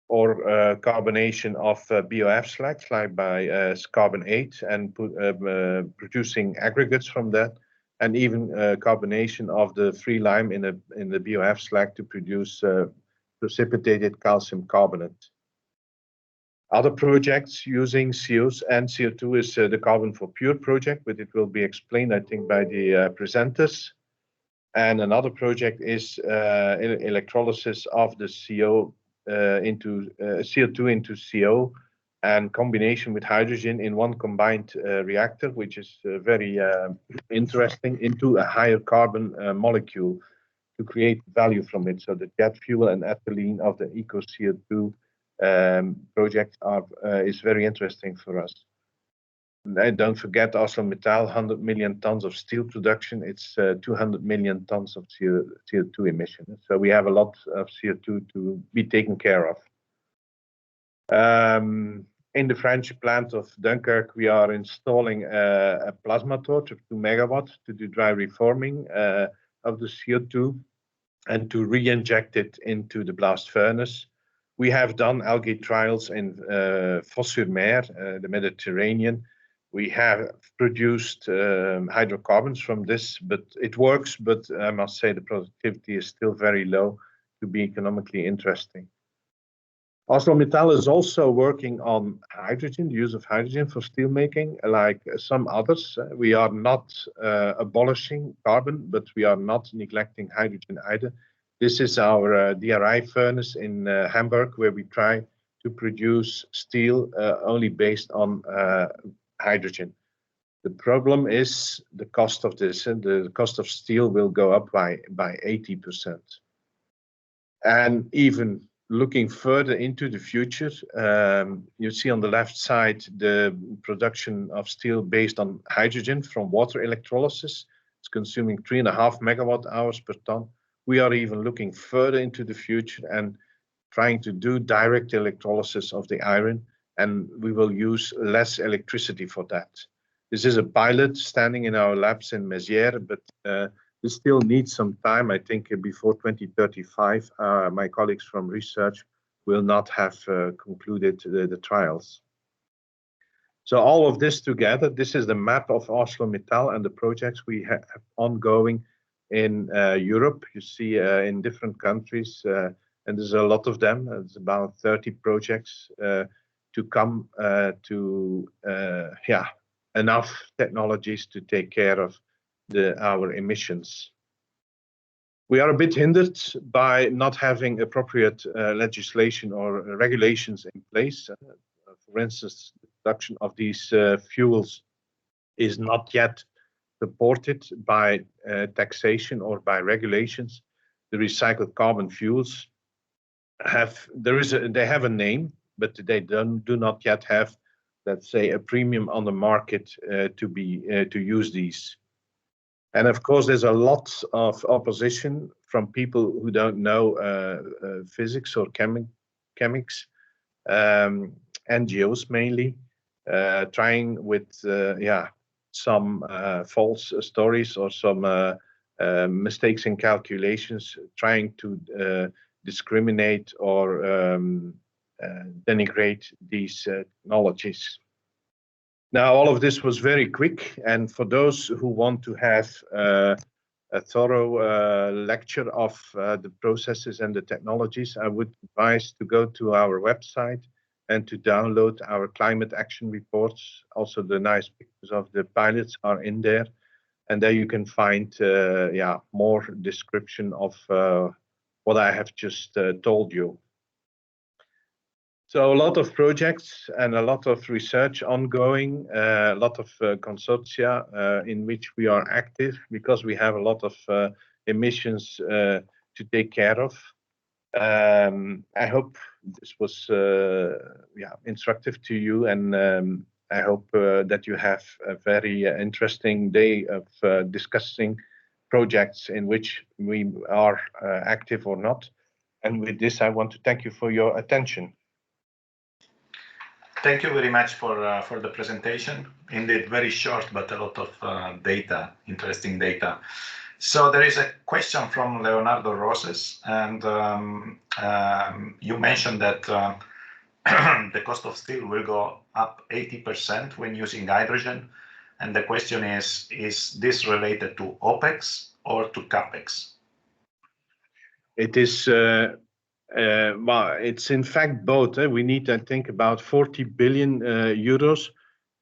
or carbonation of BOF slags, like by carbon 8, and producing aggregates from that, and even carbonation of the free lime in the BOF slag to produce precipitated calcium carbonate. Other projects using COs and CO2 is the Carbon for Pure project, but it will be explained, I think, by the presenters. And another project is electrolysis of the CO into CO2 into CO, and combination with hydrogen in one combined reactor, which is very interesting, into a higher carbon molecule to create value from it. So the jet fuel and ethylene of the Eco CO2 project is very interesting for us. And don't forget ArcelorMittal, 100 million tons of steel production. It's 200 million tons of CO2 emissions. So we have a lot of CO2 to be taken care of. In the French plant of Dunkirk, we are installing a plasma torch of 2 megawatts to do dry reforming of the CO2 and to re-inject it into the blast furnace. We have done algae trials in Fos-sur-Mer, the Mediterranean. We have produced hydrocarbons from this, but it works. But I must say the productivity is still very low to be economically interesting. ArcelorMittal is also working on hydrogen, the use of hydrogen for steelmaking, like some others. We are not abolishing carbon, but we are not neglecting hydrogen either. This is our DRI furnace in Hamburg, where we try to produce steel only based on hydrogen. The problem is the cost of this, and the cost of steel will go up by 80%. And even looking further into the future, you see on the left side the production of steel based on hydrogen from water electrolysis. It's consuming 3.5 megawatt hours per ton. We are even looking further into the future and trying to do direct electrolysis of the iron, and we will use less electricity for that. This is a pilot standing in our labs in Mézières, but this still needs some time. I think before 2035, my colleagues from research will not have concluded the trials. So all of this together, this is the map of ArcelorMittal and the projects we have ongoing in Europe. You see in different countries, and there's a lot of them. It's about 30 projects to come to enough technologies to take care of our emissions. We are a bit hindered by not having appropriate legislation or regulations in place. For instance, the production of these fuels is not yet supported by taxation or by regulations. The recycled carbon fuels they have a name, but they do not yet have, let's say, a premium on the market to use these. And of course, there's a lot of opposition from people who don't know physics or chemics, NGOs mainly, trying with some false stories or some mistakes in calculations, trying to discriminate or denigrate these technologies. Now, all of this was very quick, and for those who want to have a thorough lecture of the processes and the technologies, I would advise to go to our website and to download our climate action reports. Also, the nice pictures of the pilots are in there, and there you can find more description of what I have just told you. So a lot of projects and a lot of research ongoing, a lot of consortia in which we are active because we have a lot of emissions to take care of. I hope this was instructive to you, and I hope that you have a very interesting day of discussing projects in which we are active or not. And with this, I want to thank you for your attention. Thank you very much for the presentation. Indeed, very short, but a lot of data, interesting data. So there is a question from Leonardo Roses, and you mentioned that the cost of steel will go up 80% when using hydrogen. And the question is this related to OPEX or to CAPEX? It is well, it's in fact both. We need, I think, about 40 billion euros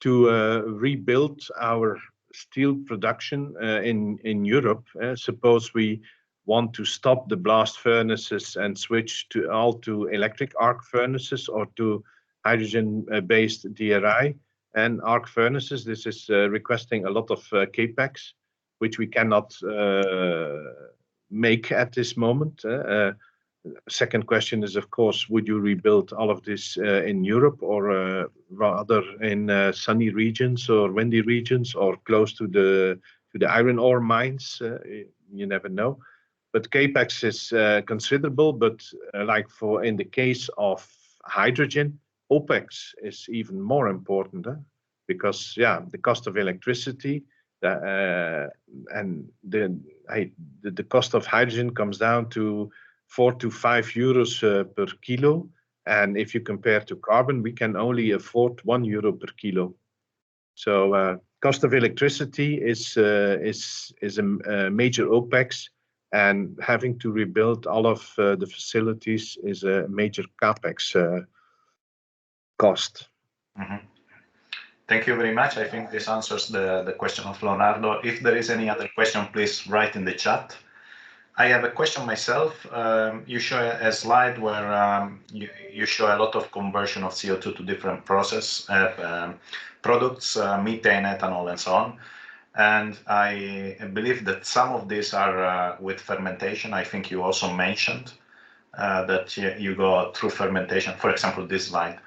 to rebuild our steel production in Europe. Suppose we want to stop the blast furnaces and switch to electric arc furnaces or to hydrogen-based DRI and arc furnaces. This is requesting a lot of capex, which we cannot make at this moment. Second question is, of course, would you rebuild all of this in Europe or rather in sunny regions or windy regions or close to the iron ore mines? You never know. But capex is considerable. But like in the case of hydrogen, OPEX is even more important because the cost of electricity and the cost of hydrogen comes down to 4 to 5 euros per kilo, and if you compare to carbon, we can only afford €1 per kilo. So cost of electricity is a major OPEX, and having to rebuild all of the facilities is a major capex cost. Mm-hmm. Thank you very much. I think this answers the question of Leonardo. If there is any other question, please write in the chat. I have a question myself. You show a slide where you show a lot of conversion of CO2 to different process products, methane, ethanol, and so on. And I believe that some of these are with fermentation. I think you also mentioned that you go through fermentation, for example, this slide.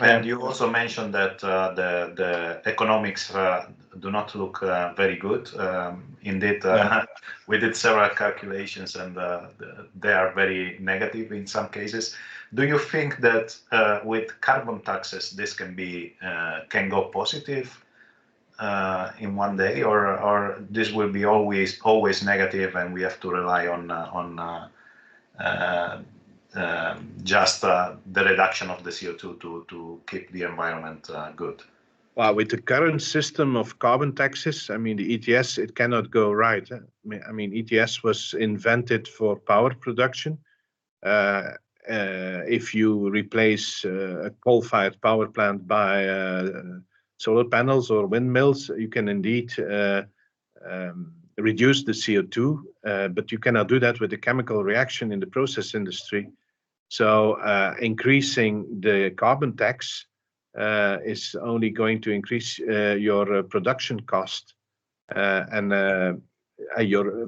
And you also mentioned that the economics do not look very good. Indeed, we did several calculations, and they are very negative in some cases. Do you think that with carbon taxes this can go positive in one day, or this will be always negative, and we have to rely on just the reduction of the CO2 to keep the environment good? Well, with the current system of carbon taxes, I mean, the ETS, it cannot go right. I mean, ETS was invented for power production. If you replace a coal-fired power plant by solar panels or windmills, you can indeed reduce the CO2, but you cannot do that with a chemical reaction in the process industry. So increasing the carbon tax is only going to increase your production cost and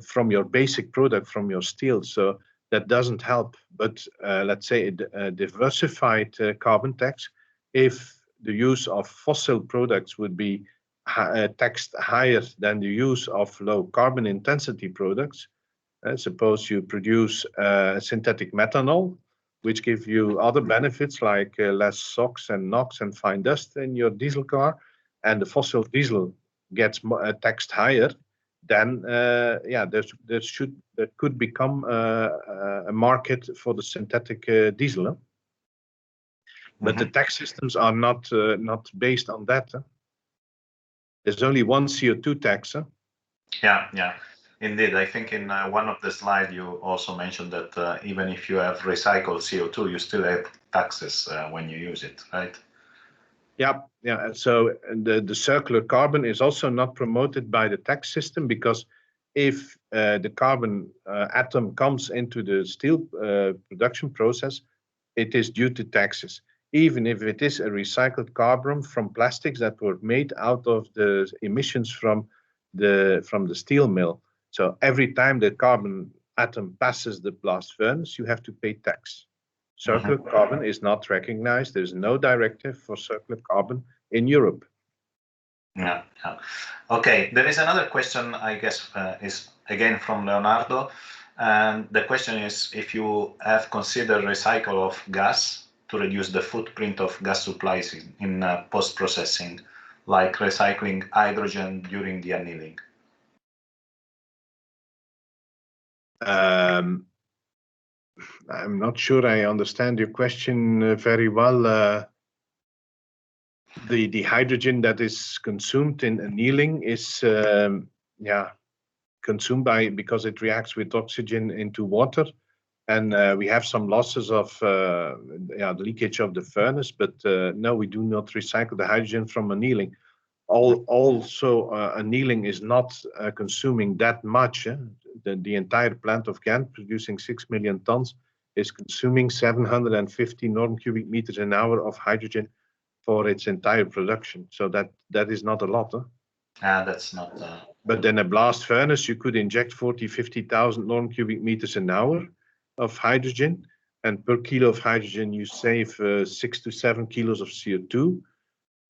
from your basic product, from your steel. So that doesn't help. But let's say a diversified carbon tax, if the use of fossil products would be taxed higher than the use of low carbon intensity products, suppose you produce synthetic methanol, which give you other benefits like less SOx and NOx and fine dust in your diesel car, and the fossil diesel gets taxed higher, then there could become a market for the synthetic diesel. But the tax systems are not based on that. There's only one CO2 tax. Yeah. Indeed, I think in one of the slides you also mentioned that even if you have recycled CO2, you still have taxes when you use it, right? Yeah. So the circular carbon is also not promoted by the tax system, because if the carbon atom comes into the steel production process, it is due to taxes, even if it is a recycled carbon from plastics that were made out of the emissions from the steel mill. So every time the carbon atom passes the blast furnace, you have to pay tax. Circular carbon is not recognized. There's no directive for circular carbon in Europe. Yeah. Okay, there is another question, I guess, is again from Leonardo. And the question is if you have considered recycle of gas to reduce the footprint of gas supplies in post-processing, like recycling hydrogen during the annealing. I'm not sure I understand your question very well. The hydrogen that is consumed in annealing is consumed because it reacts with oxygen into water, and we have some losses of the leakage of the furnace. But no, we do not recycle the hydrogen from annealing. Also, annealing is not consuming that much. the entire plant of Ghent, producing 6 million tons, is consuming 750 norm cubic meters an hour of hydrogen for its entire production. So that is not a lot. Huh? That's not. But in a blast furnace, you could inject 50,000 norm cubic meters an hour of hydrogen, and per kilo of hydrogen you save 6 to 7 kilos of CO2.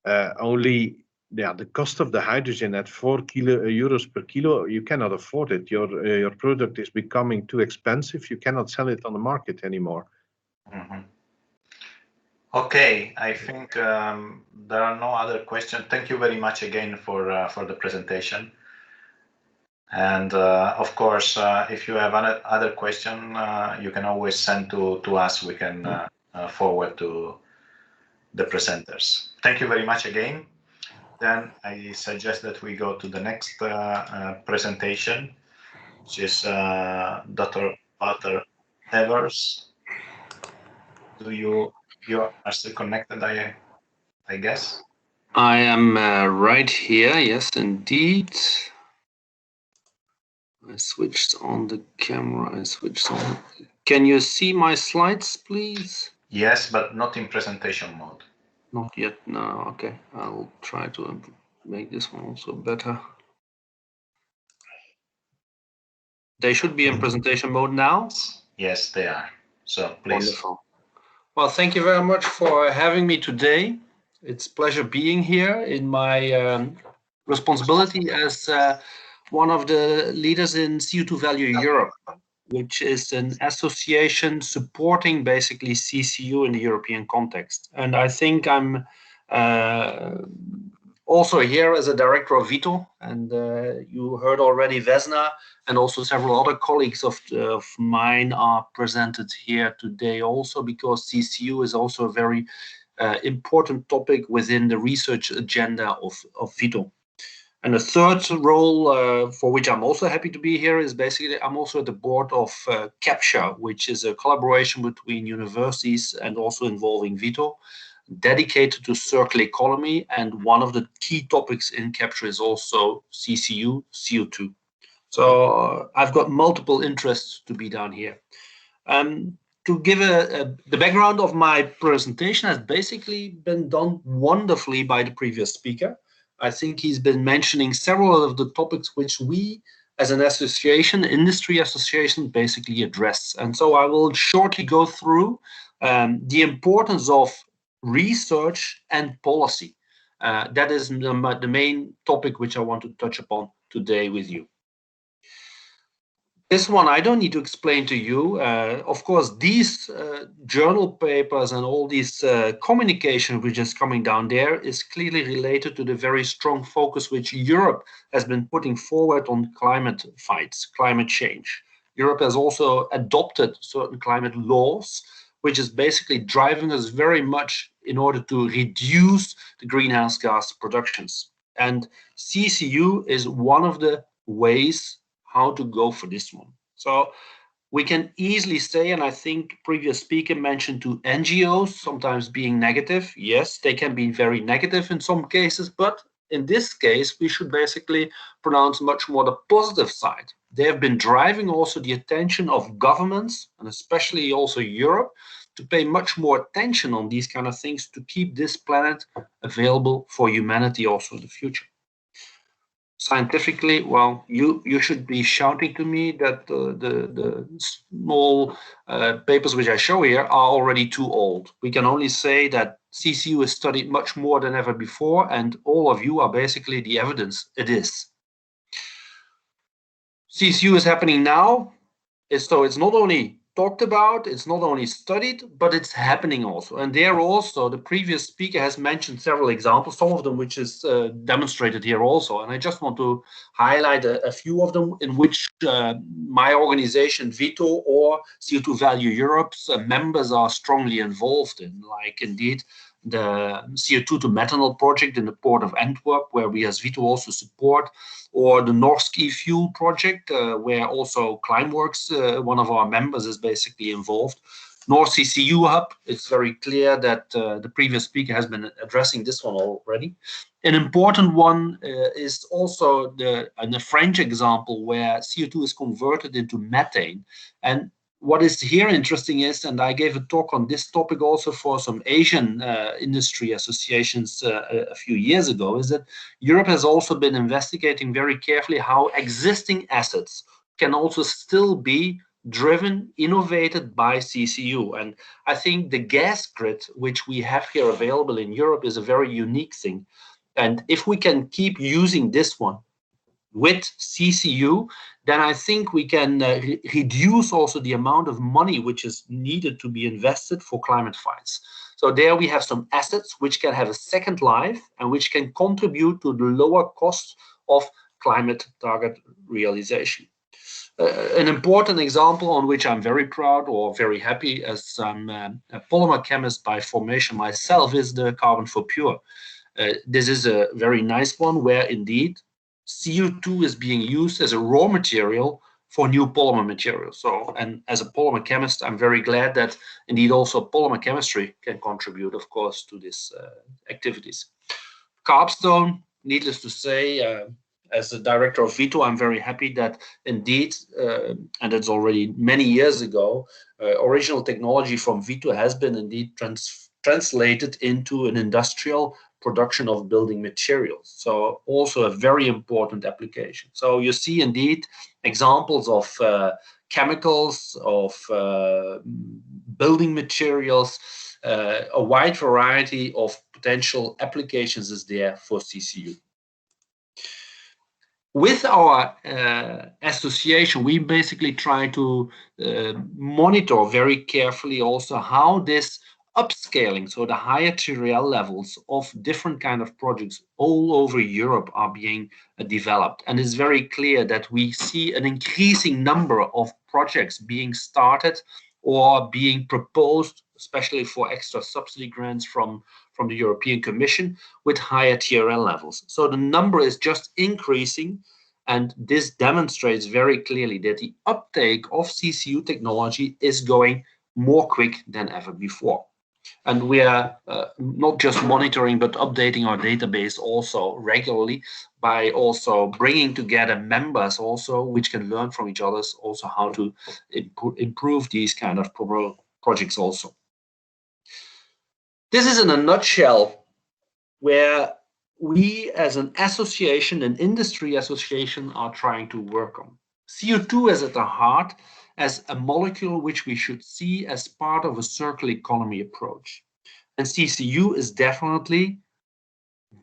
The cost of the hydrogen at €4 per kilo, you cannot afford it. Your product is becoming too expensive. You cannot sell it on the market anymore. Mm-hmm. Okay, I think there are no other questions. Thank you very much again for the presentation. And of course, if you have other question, you can always send to us. We can forward to the presenters. Thank you very much again. Then I suggest that we go to the next presentation, which is Dr. Walter Evers. You are still connected, I guess? I am right here, yes, indeed. I switched on the camera, I switched on. Can you see my slides, please? Yes, but not in presentation mode. Not yet, no, okay. I'll try to make this one also better. They should be in presentation mode now? Yes, they are. So please. Wonderful. Well, thank you very much for having me today. It's a pleasure being here in my responsibility as one of the leaders in CO2 Value Europe, which is an association supporting basically CCU in the European context. And I think I'm also here as a director of Vito, and you heard already Vesna and also several other colleagues of mine are presented here today also, because CCU is also a very important topic within the research agenda of Vito. And the third role for which I'm also happy to be here is basically I'm also at the board of Capture, which is a collaboration between universities and also involving Vito, dedicated to circular economy. And one of the key topics in Capture is also CCU, CO2. So I've got multiple interests to be down here. To give the background of my presentation has basically been done wonderfully by the previous speaker. I think he's been mentioning several of the topics which we as an association, industry association, basically address. And so I will shortly go through the importance of research and policy. That is the main topic which I want to touch upon today with you. This one I don't need to explain to you. Of course, these journal papers and all these communication which is coming down there is clearly related to the very strong focus which Europe has been putting forward on climate fights, climate change. Europe has also adopted certain climate laws, which is basically driving us very much in order to reduce the greenhouse gas productions. And CCU is one of the ways how to go for this one. So we can easily say, and I think previous speaker mentioned to NGOs sometimes being negative. Yes, they can be very negative in some cases, but in this case, we should basically pronounce much more the positive side. They have been driving also the attention of governments, and especially also Europe, to pay much more attention on these kind of things to keep this planet available for humanity also in the future. Scientifically, well, you should be shouting to me that the small papers which I show here are already too old. We can only say that CCU is studied much more than ever before, and all of you are basically the evidence it is. CCU is happening now, so it's not only talked about, it's not only studied, but it's happening also. And there also, the previous speaker has mentioned several examples, some of them which is demonstrated here also. And I just want to highlight a few of them in which my organization, Vito, or CO2 Value Europe's members are strongly involved in, like indeed the CO2 to methanol project in the port of Antwerp, where we as Vito also support, or the North Ski Fuel project, where also Climeworks, one of our members, is basically involved. North CCU hub, it's very clear that the previous speaker has been addressing this one already. An important one is also the French example where CO2 is converted into methane. And what is here interesting is, and I gave a talk on this topic also for some Asian industry associations a few years ago, is that Europe has also been investigating very carefully how existing assets can also still be driven, innovated by CCU. And I think the gas grid, which we have here available in Europe, is a very unique thing. And if we can keep using this one with CCU, then I think we can reduce also the amount of money which is needed to be invested for climate fights. So there we have some assets which can have a second life and which can contribute to the lower cost of climate target realization. An important example on which I'm very proud or very happy, as I'm a polymer chemist by formation myself, is the Carbon for Pure. This is a very nice one where indeed CO2 is being used as a raw material for new polymer materials. So, and as a polymer chemist, I'm very glad that indeed also polymer chemistry can contribute, of course, to these activities. Carbstone, needless to say, as the director of Vito, I'm very happy that indeed, and it's already many years ago, original technology from Vito has been indeed translated into an industrial production of building materials. So also a very important application. So you see indeed examples of chemicals, of building materials, a wide variety of potential applications is there for CCU. With our association, we basically try to monitor very carefully also how this upscaling, so the higher TRL levels of different kind of projects all over Europe are being developed. And it's very clear that we see an increasing number of projects being started or being proposed, especially for extra subsidy grants from the European Commission, with higher TRL levels. So the number is just increasing, and this demonstrates very clearly that the uptake of CCU technology is going more quick than ever before. And we are not just monitoring, but updating our database also regularly by also bringing together members also, which can learn from each other, also how to improve these kind of projects also. This is in a nutshell where we as an association, an industry association, are trying to work on. CO2 is at the heart as a molecule which we should see as part of a circular economy approach. And CCU is definitely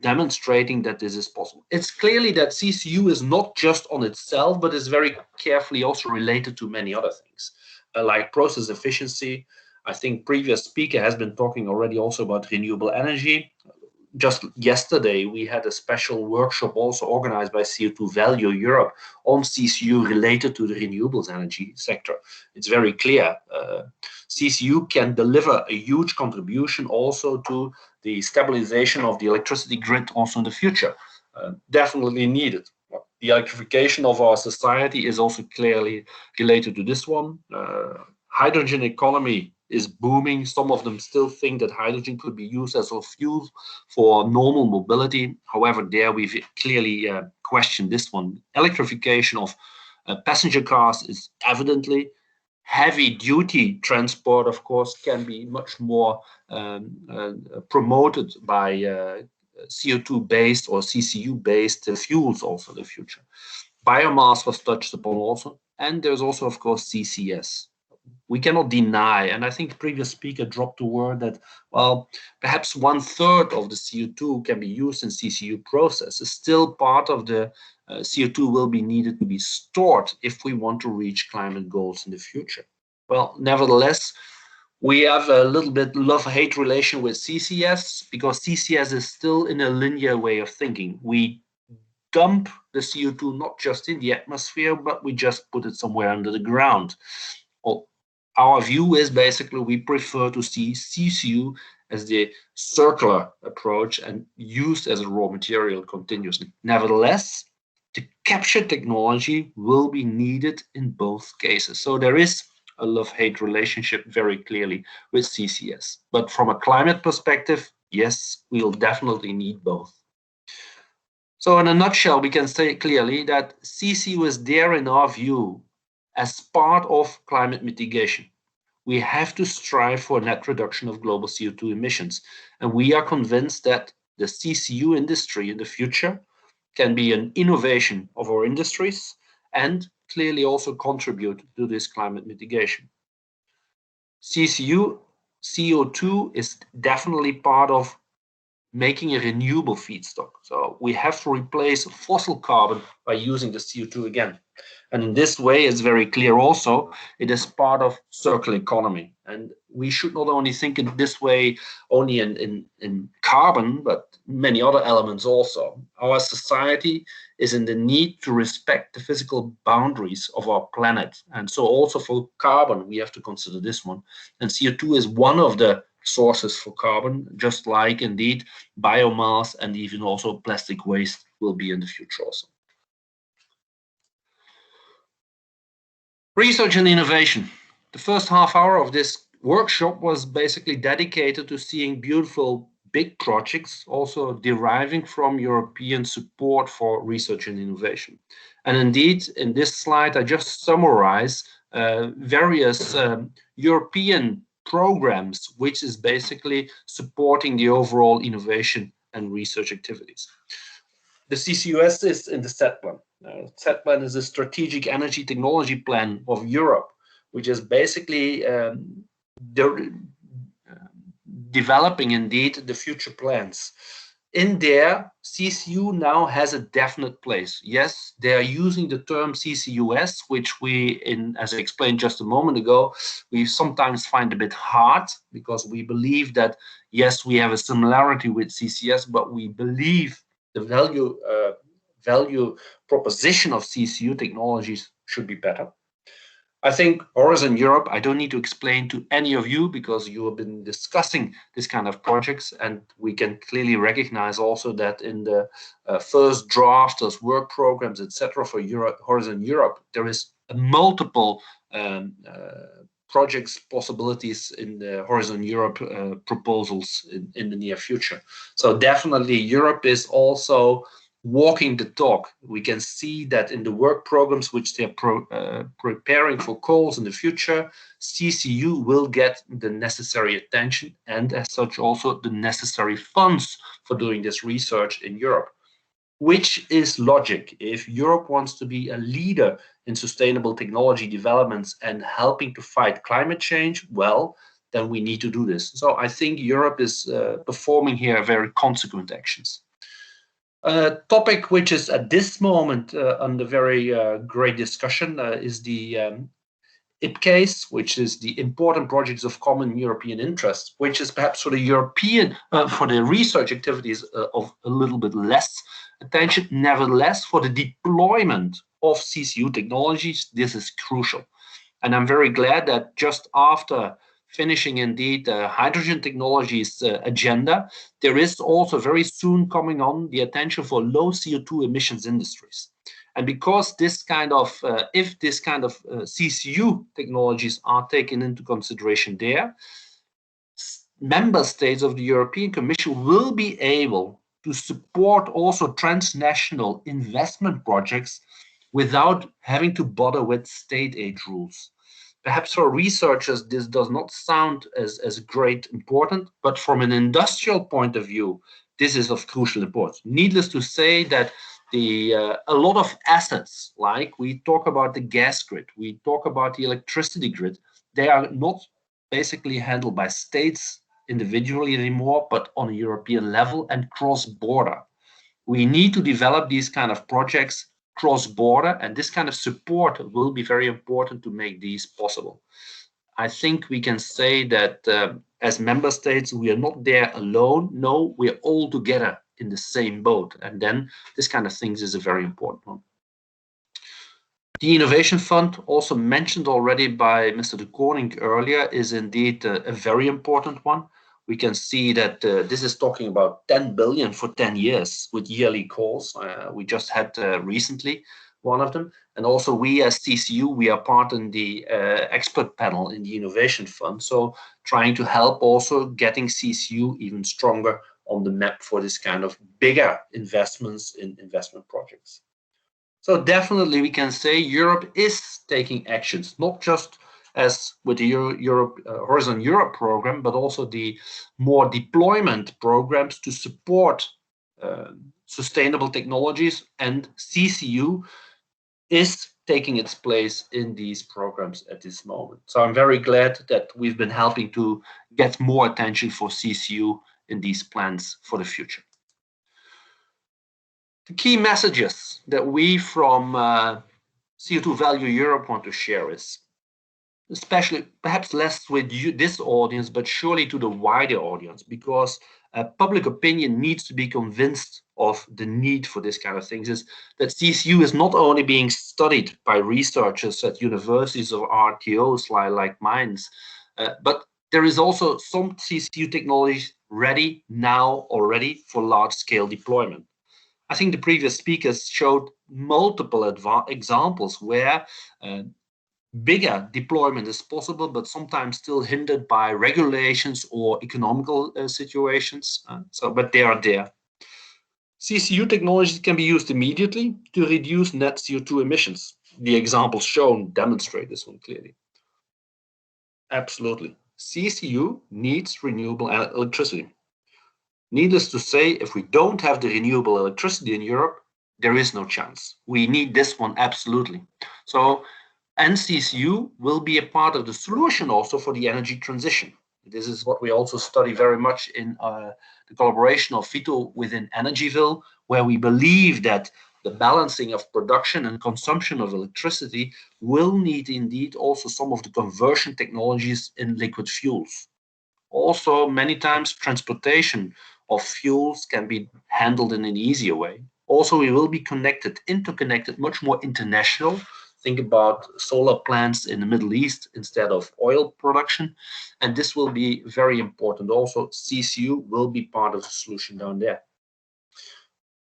demonstrating that this is possible. It's clearly that CCU is not just on itself, but is very carefully also related to many other things, like process efficiency. I think previous speaker has been talking already also about renewable energy. Just yesterday, we had a special workshop also organized by CO2 Value Europe on CCU related to the renewables energy sector. It's very clear. CCU can deliver a huge contribution also to the stabilization of the electricity grid also in the future. Definitely needed. The electrification of our society is also clearly related to this one. Hydrogen economy is booming. Some of them still think that hydrogen could be used as a fuel for normal mobility. However, there we've clearly questioned this one. Electrification of passenger cars is evidently. Heavy duty transport, of course, can be much more promoted by CO2 based or CCU based fuels also in the future. Biomass was touched upon also. And there's also, of course, CCS. We cannot deny, and I think the previous speaker dropped the word that, well, perhaps 1/3 of the CO2 can be used in CCU processes. Still part of the CO2 will be needed to be stored if we want to reach climate goals in the future. Well, nevertheless, we have a little bit love-hate relation with CCS because CCS is still in a linear way of thinking. We dump the CO2 not just in the atmosphere, but we just put it somewhere under the ground. Our view is basically we prefer to see CCU as the circular approach and used as a raw material continuously. Nevertheless, the capture technology will be needed in both cases. So there is a love-hate relationship very clearly with CCS. But from a climate perspective, yes, we'll definitely need both. So in a nutshell, we can say clearly that CCU is there in our view as part of climate mitigation. We have to strive for a net reduction of global CO2 emissions. And we are convinced that the CCU industry in the future can be an innovation of our industries and clearly also contribute to this climate mitigation. CCU, CO2 is definitely part of making a renewable feedstock. So we have to replace fossil carbon by using the CO2 again. And in this way, it's very clear also, it is part of circular economy. And we should not only think in this way only in carbon, but many other elements also. Our society is in the need to respect the physical boundaries of our planet. And so also for carbon, we have to consider this one. And CO2 is one of the sources for carbon, just like indeed biomass and even also plastic waste will be in the future also. Research and innovation. The first half hour of this workshop was basically dedicated to seeing beautiful big projects also deriving from European support for research and innovation. And indeed, in this slide, I just summarize various European programs, which is basically supporting the overall innovation and research activities. The CCUS is in the set plan. Set plan is a strategic energy technology plan of Europe, which is basically developing indeed the future plans. In there, CCU now has a definite place. Yes, they are using the term CCUS, which we, as I explained just a moment ago, we sometimes find a bit hard because we believe that, yes, we have a similarity with CCS, but we believe the value proposition of CCU technologies should be better. I think Horizon Europe, I don't need to explain to any of you because you have been discussing this kind of projects, and we can clearly recognize also that in the first draft, those work programs, etc., for Horizon Europe, there is multiple projects possibilities in the Horizon Europe proposals in the near future. So definitely Europe is also walking the talk. We can see that in the work programs which they're preparing for calls in the future, CCU will get the necessary attention and as such also the necessary funds for doing this research in Europe, which is logic. If Europe wants to be a leader in sustainable technology developments and helping to fight climate change, well, then we need to do this. So I think Europe is performing here very consequent actions. A topic which is at this moment under very great discussion is the IPCES, which is the important projects of common European interest, which is perhaps for the European, for the research activities of a little bit less attention. Nevertheless, for the deployment of CCU technologies, this is crucial. And I'm very glad that just after finishing indeed the hydrogen technologies agenda, there is also very soon coming on the attention for low CO2 emissions industries. And because this kind of, if this kind of CCU technologies are taken into consideration there, member states of the European Commission will be able to support also transnational investment projects without having to bother with state aid rules. Perhaps for researchers, this does not sound as great important, but from an industrial point of view, this is of crucial importance. Needless to say that a lot of assets, like we talk about the gas grid, we talk about the electricity grid, they are not basically handled by states individually anymore, but on a European level and cross-border. We need to develop these kind of projects cross-border, and this kind of support will be very important to make these possible. I think we can say that as member states, we are not there alone. No, we are all together in the same boat. And then this kind of things is a very important one. The Innovation Fund, also mentioned already by Mr. de Koning earlier, is indeed a very important one. We can see that this is talking about 10 billion for 10 years with yearly calls. We just had recently one of them. And also we as CCU, we are part in the expert panel in the Innovation Fund. So trying to help also getting CCU even stronger on the map for this kind of bigger investments in investment projects. So definitely we can say Europe is taking actions, not just as with the Horizon Europe program, but also the more deployment programs to support sustainable technologies, and CCU is taking its place in these programs at this moment. So I'm very glad that we've been helping to get more attention for CCU in these plans for the future. The key messages that we from CO2 Value Europe want to share is, especially perhaps less with you, this audience, but surely to the wider audience, because public opinion needs to be convinced of the need for this kind of things, is that CCU is not only being studied by researchers at universities or RTOs like mine, but there is also some CCU technologies ready now already for large-scale deployment. I think the previous speakers showed multiple examples where bigger deployment is possible, but sometimes still hindered by regulations or economical situations. But they are there. CCU technologies can be used immediately to reduce net CO2 emissions. The examples shown demonstrate this one clearly. Absolutely. CCU needs renewable electricity. Needless to say, if we don't have the renewable electricity in Europe, there is no chance. We need this one absolutely. So NCCU will be a part of the solution also for the energy transition. This is what we also study very much in the collaboration of Vito within Energyville, where we believe that the balancing of production and consumption of electricity will need indeed also some of the conversion technologies in liquid fuels. Also, many times transportation of fuels can be handled in an easier way. Also, we will be connected, interconnected, much more international. Think about solar plants in the Middle East instead of oil production. And this will be very important. Also, CCU will be part of the solution down there.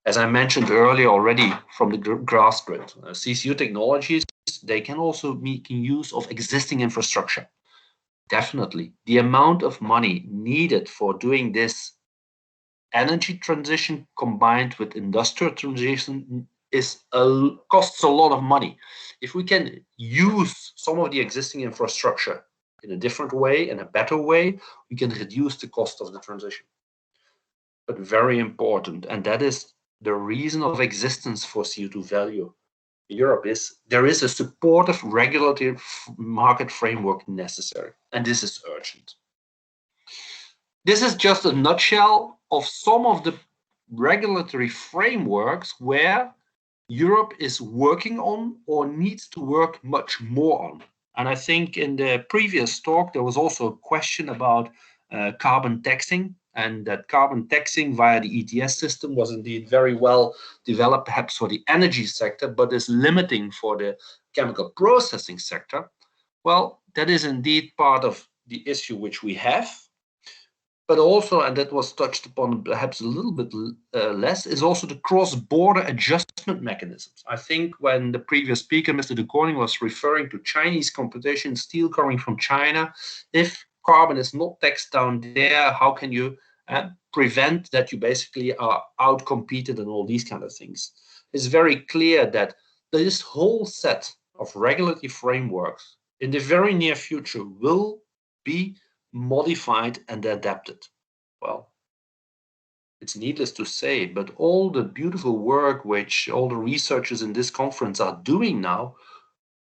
As I mentioned earlier already from the grass grid, CCU technologies, they can also make use of existing infrastructure. Definitely. The amount of money needed for doing this energy transition combined with industrial transition costs a lot of money. If we can use some of the existing infrastructure in a different way, in a better way, we can reduce the cost of the transition. But very important, and that is the reason of existence for CO2 value in Europe, is there is a supportive regulatory market framework necessary, and this is urgent. This is just a nutshell of some of the regulatory frameworks where Europe is working on or needs to work much more on. And I think in the previous talk, there was also a question about carbon taxing, and that carbon taxing via the ETS system was indeed very well developed, perhaps for the energy sector, but is limiting for the chemical processing sector. Well, that is indeed part of the issue which we have. But also, and that was touched upon perhaps a little bit less, is also the cross-border adjustment mechanisms. I think when the previous speaker, Mr. de Koning, was referring to Chinese competition, steel coming from China, if carbon is not taxed down there, how can you prevent that you basically are outcompeted and all these kind of things? It's very clear that this whole set of regulatory frameworks in the very near future will be modified and adapted. Well, it's needless to say, but all the beautiful work which all the researchers in this conference are doing now,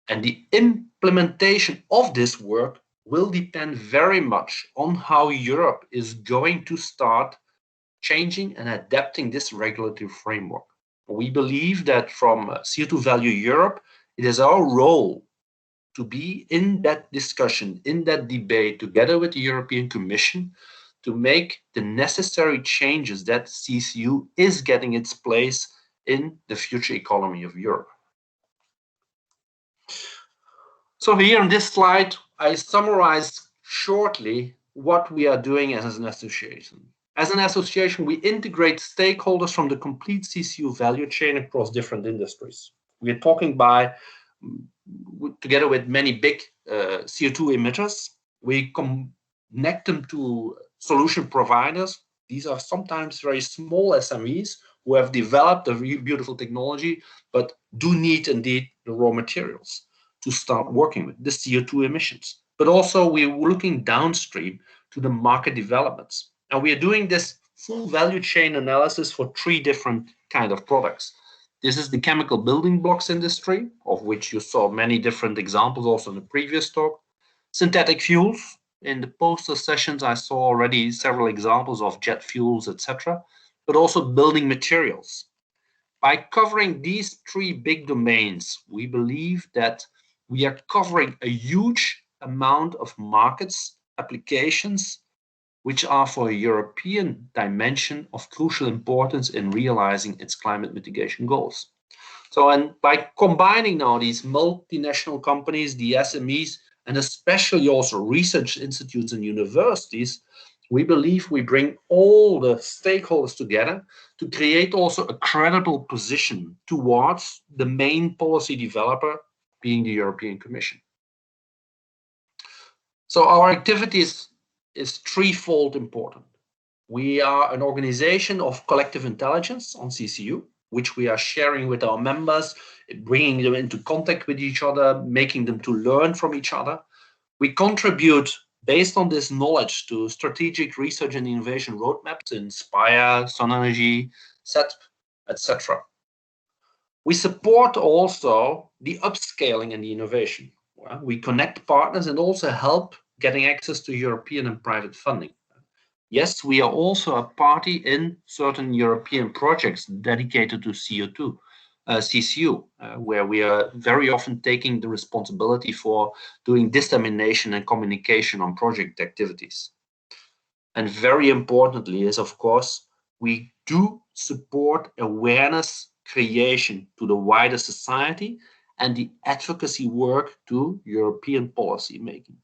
and the implementation of this work will depend very much on how Europe is going to start changing and adapting this regulatory framework. We believe that from CO2 Value Europe, it is our role to be in that discussion, in that debate, together with the European Commission, to make the necessary changes that CCU is getting its place in the future economy of Europe. So here on this slide, I summarize shortly what we are doing as an association. As an association, we integrate stakeholders from the complete CCU value chain across different industries. we're talking together with many big CO2 emitters. We connect them to solution providers. These are sometimes very small SMEs who have developed a really beautiful technology, but do need indeed the raw materials to start working with the CO2 emissions. But also we're looking downstream to the market developments. And we are doing this full value chain analysis for 3 different kind of products. This is the chemical building blocks industry, of which you saw many different examples also in the previous talk. Synthetic fuels. In the poster sessions, I saw already several examples of jet fuels, etc., but also building materials. By covering these 3 big domains, we believe that we are covering a huge amount of markets, applications, which are for a European dimension of crucial importance in realizing its climate mitigation goals. So, and by combining now these multinational companies, the SMEs, and especially also research institutes and universities, we believe we bring all the stakeholders together to create also a credible position towards the main policy developer, being the European Commission. So our activities is threefold important. We are an organization of collective intelligence on CCU, which we are sharing with our members, bringing them into contact with each other, making them to learn from each other. We contribute based on this knowledge to strategic research and innovation roadmaps in Inspire, Sun Energy, SETP, etc. We support also the upscaling and the innovation. We connect partners and also help getting access to European and private funding. Yes, we are also a party in certain European projects dedicated to CO2, CCU, where we are very often taking the responsibility for doing dissemination and communication on project activities. And very importantly is, of course, we do support awareness creation to the wider society and the advocacy work to European policy making.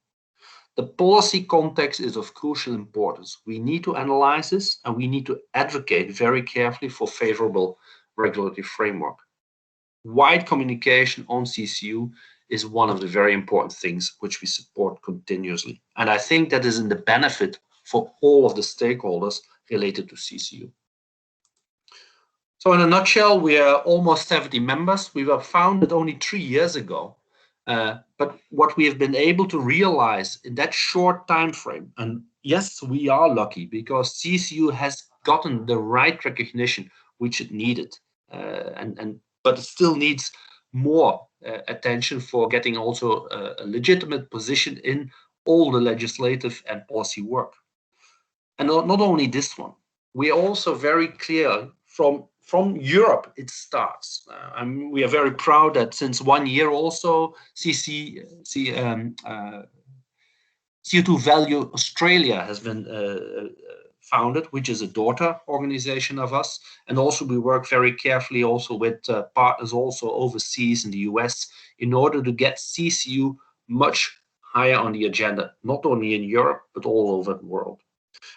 The policy context is of crucial importance. We need to analyze this and we need to advocate very carefully for favorable regulatory framework. Wide communication on CCU is one of the very important things which we support continuously. And I think that is in the benefit for all of the stakeholders related to CCU. So in a nutshell, we are almost 70 members. We were founded only 3 years ago. But what we have been able to realize in that short time frame, and yes, we are lucky because CCU has gotten the right recognition which it needed, but it still needs more attention for getting also a legitimate position in all the legislative and policy work. And not only this one, we are also very clear from Europe it starts. We are very proud that since 1 year also CO2 Value Australia has been founded, which is a daughter organization of us. And also we work very carefully also with partners also overseas in the US in order to get CCU much higher on the agenda, not only in Europe, but all over the world.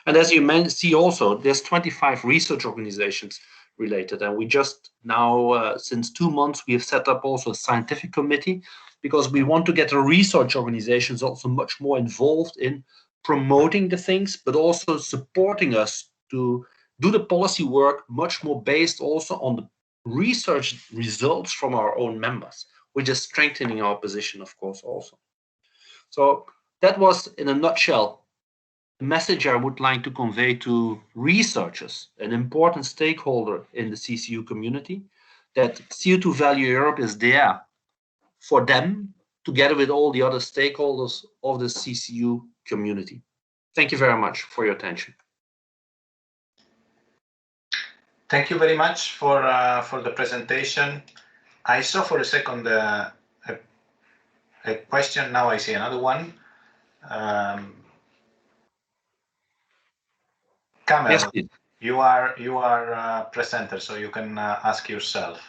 And as you see also, there's 25 research organizations related. And we just now, since 2 months, we have set up also a scientific committee because we want to get the research organizations also much more involved in promoting the things, but also supporting us to do the policy work much more based also on the research results from our own members, which is strengthening our position, of course, also. So that was, in a nutshell, the message I would like to convey to researchers, an important stakeholder in the CCU community, that CO2 Value Europe is there for them, together with all the other stakeholders of the CCU community. Thank you very much for your attention. Thank you very much for the presentation. I saw for a second a question. Now I see another one. Kamel, yes, you are presenter, so you can ask yourself.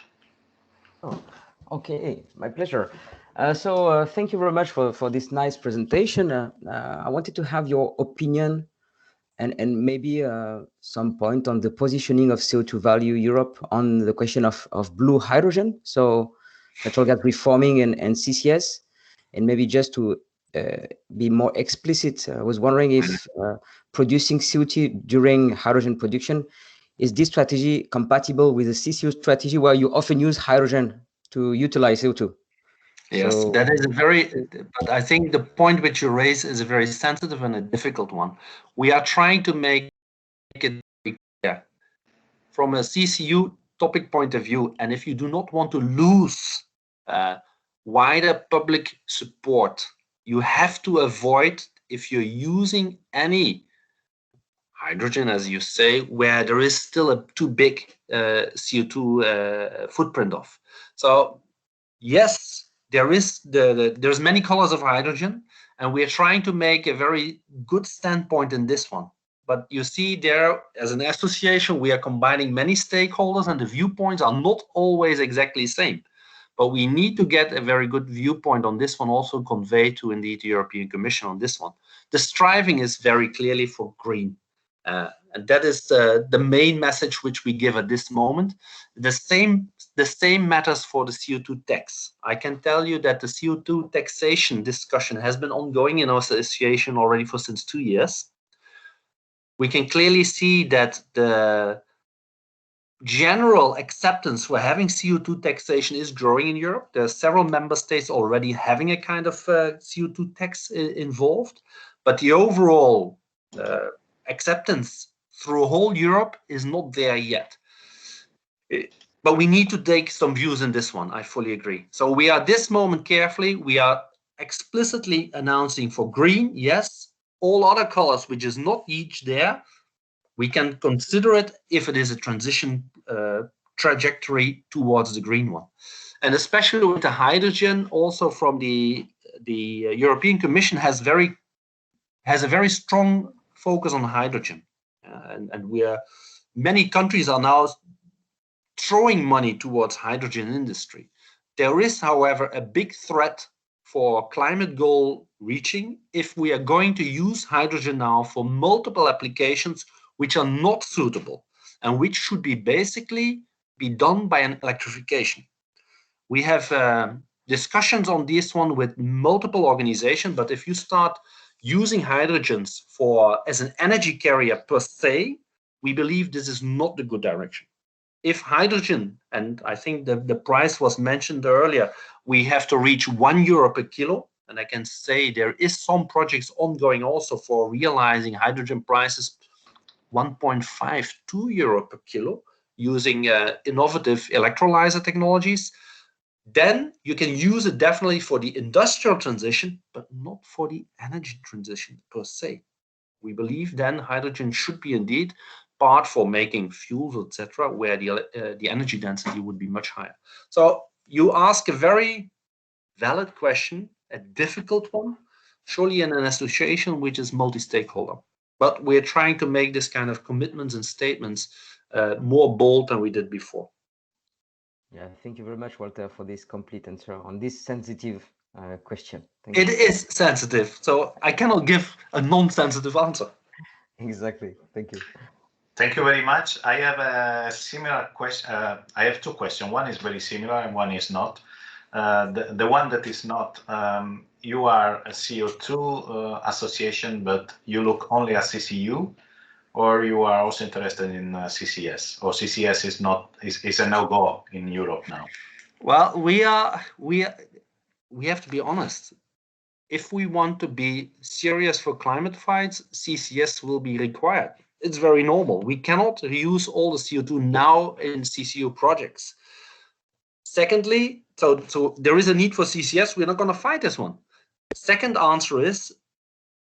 Oh, okay, my pleasure. So thank you very much for this nice presentation. I wanted to have your opinion and maybe some point on the positioning of CO2 Value Europe on the question of blue hydrogen. So natural gas reforming and CCS. And maybe just to be more explicit, I was wondering if producing CO2 during hydrogen production, is this strategy compatible with the CCU strategy where you often use hydrogen to utilize CO2? Yes, So, that is a but I think the point which you raise is a very sensitive and a difficult one. We are trying to make it clear from a CCU topic point of view, and if you do not want to lose wider public support, you have to avoid, if you're using any hydrogen, as you say, where there is still a too big CO2 footprint of. So yes, there's many colors of hydrogen, and we are trying to make a very good standpoint in this one. But you see there, as an association, we are combining many stakeholders, and the viewpoints are not always exactly the same. But we need to get a very good viewpoint on this one, also conveyed to indeed the European Commission on this one. The striving is very clearly for green. And that is the main message which we give at this moment. The same matters for the CO2 tax. I can tell you that the CO2 taxation discussion has been ongoing in our association already for since 2 years. We can clearly see that the general acceptance for having CO2 taxation is growing in Europe. There are several member states already having a kind of CO2 tax involved, but the overall acceptance through whole Europe is not there yet. But we need to take some views in this one, I fully agree. So we are this moment carefully, we are explicitly announcing for green, yes. All other colors which is not each there, we can consider it if it is a transition trajectory towards the green one. And especially with the hydrogen, also from the European Commission has a very strong focus on hydrogen. And many countries are now throwing money towards hydrogen industry. There is, however, a big threat for climate goal reaching if we are going to use hydrogen now for multiple applications which are not suitable and which should be basically be done by an electrification. We have discussions on this one with multiple organizations, but if you start using hydrogens as an energy carrier per se, we believe this is not the good direction. If hydrogen, and I think the price was mentioned earlier, we have to reach €1 per kilo. And I can say there is some projects ongoing also for realizing hydrogen prices 1.5, €2 per kilo using innovative electrolyzer technologies. Then you can use it definitely for the industrial transition, but not for the energy transition per se. We believe then hydrogen should be indeed part for making fuels, etc., where the energy density would be much higher. So you ask a very valid question, a difficult one, surely in an association which is multi-stakeholder. But we're trying to make this kind of commitments and statements more bold than we did before. Yeah, thank you very much, Walter, for this complete answer on this sensitive question. Thank you. It is sensitive, so I cannot give a non-sensitive answer. Exactly. Thank you. Thank you very much. I have a similar question. I have two questions. One is very similar and one is not. The one that is not, you are a CO2 association, but you look only at CCU, or you are also interested in CCS, or CCS is a no-go in Europe now? Well, we have to be honest. If we want to be serious for climate fights, CCS will be required. It's very normal. We cannot reuse all the CO2 now in CCU projects. Secondly, so there is a need for CCS. We're not going to fight this one. Second answer is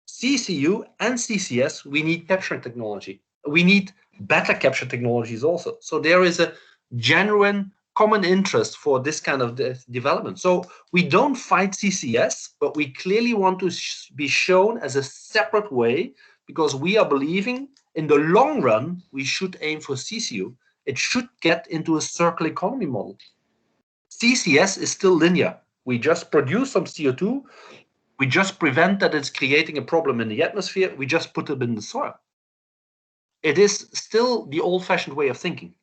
CCU and CCS, we need capture technology. We need better capture technologies also. So there is a genuine common interest for this kind of development. So we don't fight CCS, but we clearly want to be shown as a separate way, because we are believing in the long run, we should aim for CCU. It should get into a circular economy model. CCS is still linear. We just produce some CO2. We just prevent that it's creating a problem in the atmosphere. We just put it in the soil. It is still the old-fashioned way of thinking.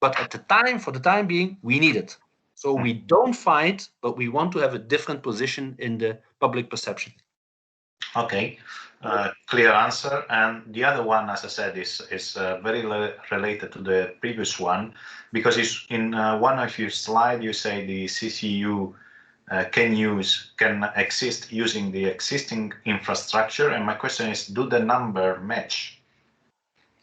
But for the time being, we need it. So we don't fight, but we want to have a different position in the public perception. Okay, clear answer. And the other one, as I said, is very related to the previous one, because it's in one of your slides you say the CCU can exist using the existing infrastructure, and my question is, do the number match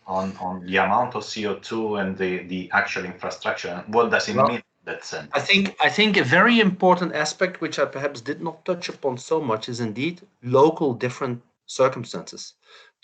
on the amount of CO2 and the actual infrastructure, and what does it mean in that sense? I think a very important aspect, which I perhaps did not touch upon so much, is indeed local different circumstances.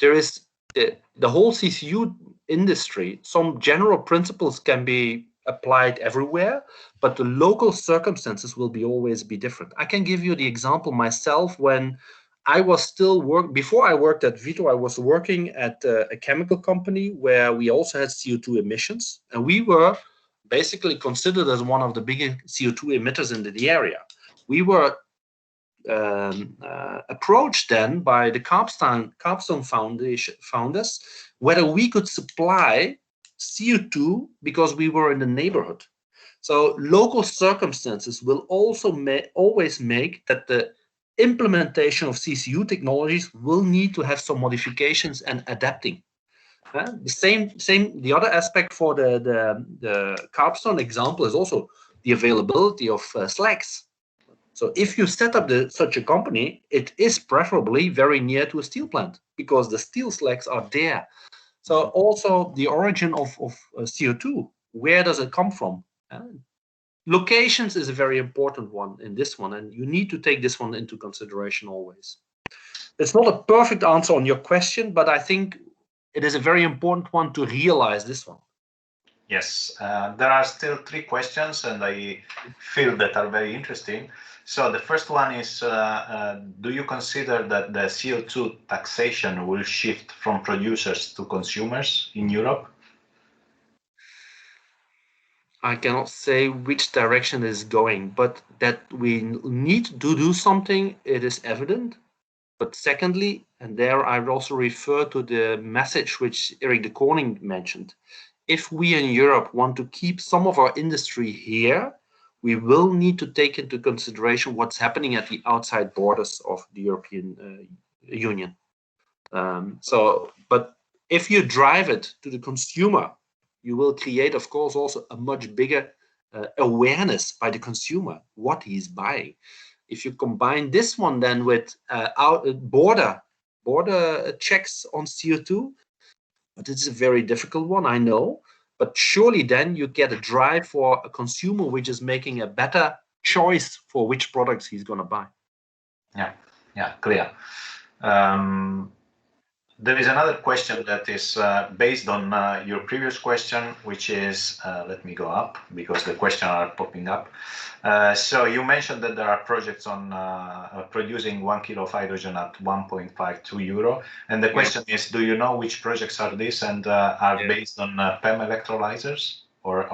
There is the whole CCU industry. Some general principles can be applied everywhere, but the local circumstances will always be different. I can give you the example myself. When I was still before I worked at Vito, I was working at a chemical company where we also had CO2 emissions, and we were basically considered as one of the biggest CO2 emitters in the area. We were approached then by the Capstone Foundation founders whether we could supply CO2 because we were in the neighborhood. So local circumstances will also always make that the implementation of CCU technologies will need to have some modifications and adapting. The other aspect for the Capstone example is also the availability of slags. So if you set up such a company, it is preferably very near to a steel plant because the steel slags are there. So also the origin of CO2, where does it come from? Locations is a very important one in this one, and you need to take this one into consideration always. It's not a perfect answer on your question, but I think it is a very important one to realize this one. Yes, there are still 3 questions, and I feel that are very interesting. So the first one is, do you consider that the CO2 taxation will shift from producers to consumers in Europe? I cannot say which direction it is going, but that we need to do something, it is evident. But secondly, and there I would also refer to the message which Erik de Koning mentioned, if we in Europe want to keep some of our industry here, we will need to take into consideration what's happening at the outside borders of the European Union. But if you drive it to the consumer, you will create, of course, also a much bigger awareness by the consumer what he's buying. If you combine this one then with border checks on CO2, but it's a very difficult one, I know. But surely then you get a drive for a consumer which is making a better choice for which products he's going to buy. Yeah, clear. There is another question that is based on your previous question, which is, let me go up because the questions are popping up. So you mentioned that there are projects on producing 1 kilo of hydrogen at 1.52 euro. And the question is, do you know which projects are these and are based on PEM electrolyzers or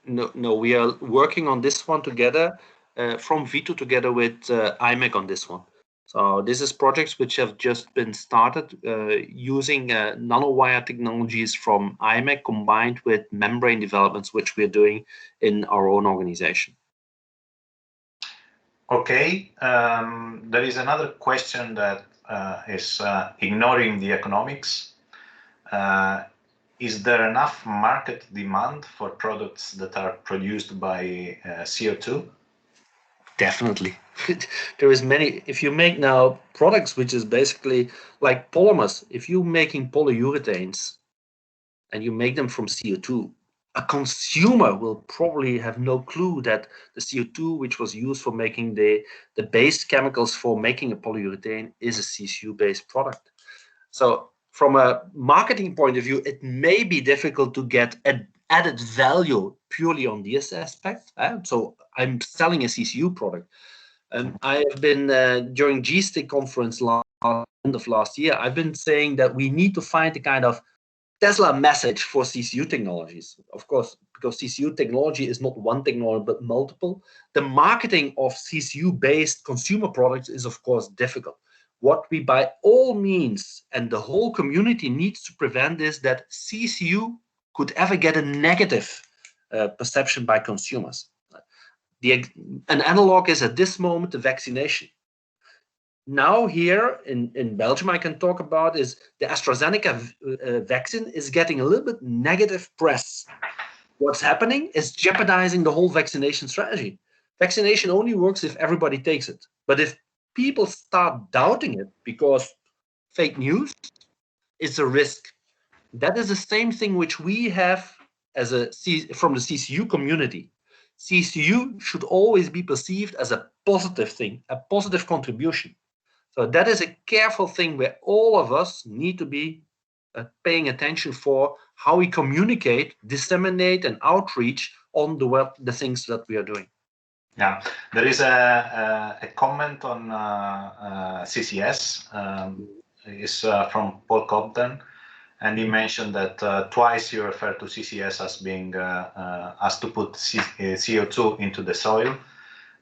No, we are working on this one together from Vito together with IMEC on this one. So this is projects which have just been started using nanowire technologies from IMEC combined with membrane developments, which we're doing in our own organization. Okay, there is another question that is ignoring the economics. Is there enough market demand for products that are produced by CO2? Definitely. There is many. If you make now products which is basically like polymers, if you're making polyurethanes and you make them from CO2, a consumer will probably have no clue that the CO2 which was used for making the base chemicals for making a polyurethane is a CCU-based product. So from a marketing point of view, it may be difficult to get an added value purely on this aspect. So I'm selling a CCU product. I have been, during GSTIC conference end of last year, I've been saying that we need to find a kind of Tesla message for CCU technologies. Of course, because CCU technology is not one technology, but multiple. The marketing of CCU-based consumer products is, of course, difficult. What we by all means, and the whole community needs to prevent is that CCU could ever get a negative perception by consumers. an analog is at this moment the vaccination. Now here in Belgium, I can talk about is the AstraZeneca vaccine is getting a little bit negative press. What's happening is jeopardizing the whole vaccination strategy. Vaccination only works if everybody takes it. But if people start doubting it because fake news, it's a risk. That is the same thing which we have as from the CCU community. CCU should always be perceived as a positive thing, a positive contribution. So that is a careful thing where all of us need to be paying attention for how we communicate, disseminate, and outreach on the things that we are doing. Yeah, there is a comment on CCS. Is from Paul Cobden, and he mentioned that twice you refer to CCS as being as to put CO2 into the soil,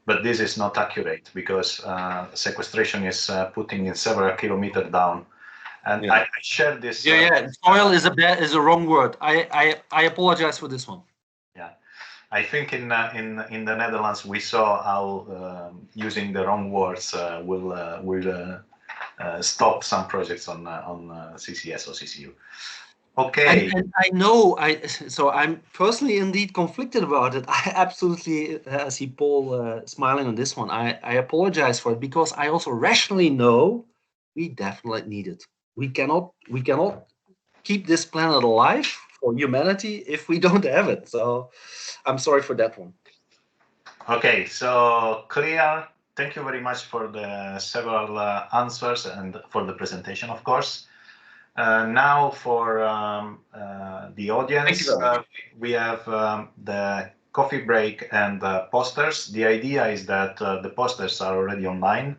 but this is not accurate because sequestration is putting in several kilometers down. And yeah. I shared this. Soil is a wrong word. I apologize for this one. Yeah, I think in the Netherlands we saw how using the wrong words will stop some projects on CCS or CCU. Okay. And I know so I'm personally indeed conflicted about it. I absolutely see Paul smiling on this one. I apologize for it because I also rationally know we definitely need it. We cannot keep this planet alive for humanity if we don't have it. So I'm sorry for that one. Okay, so clear. Thank you very much for the several answers and for the presentation, of course. Now for the audience, we have the coffee break and posters. The idea is that the posters are already online.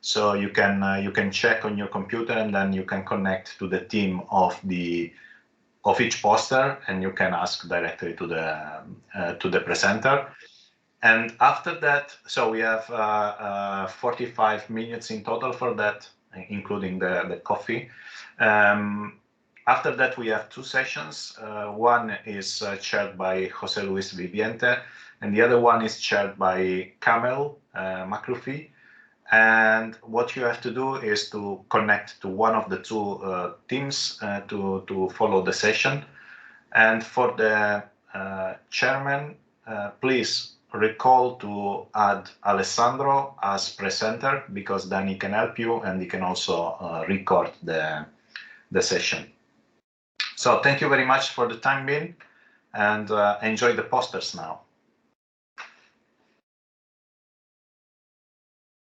So you can check on your computer and then you can connect to the team of each poster and you can ask directly to the presenter. And after that, so we have 45 minutes in total for that, including the coffee. After that, we have two sessions. One is chaired by Jose Luis Viviente, and the other one is chaired by Kamel Makloufi. And what you have to do is to connect to one of the two teams to follow the session. And for the chairman, please recall to add Alessandro as presenter because then he can help you and he can also record the session. So thank you very much for the time being and enjoy the posters now.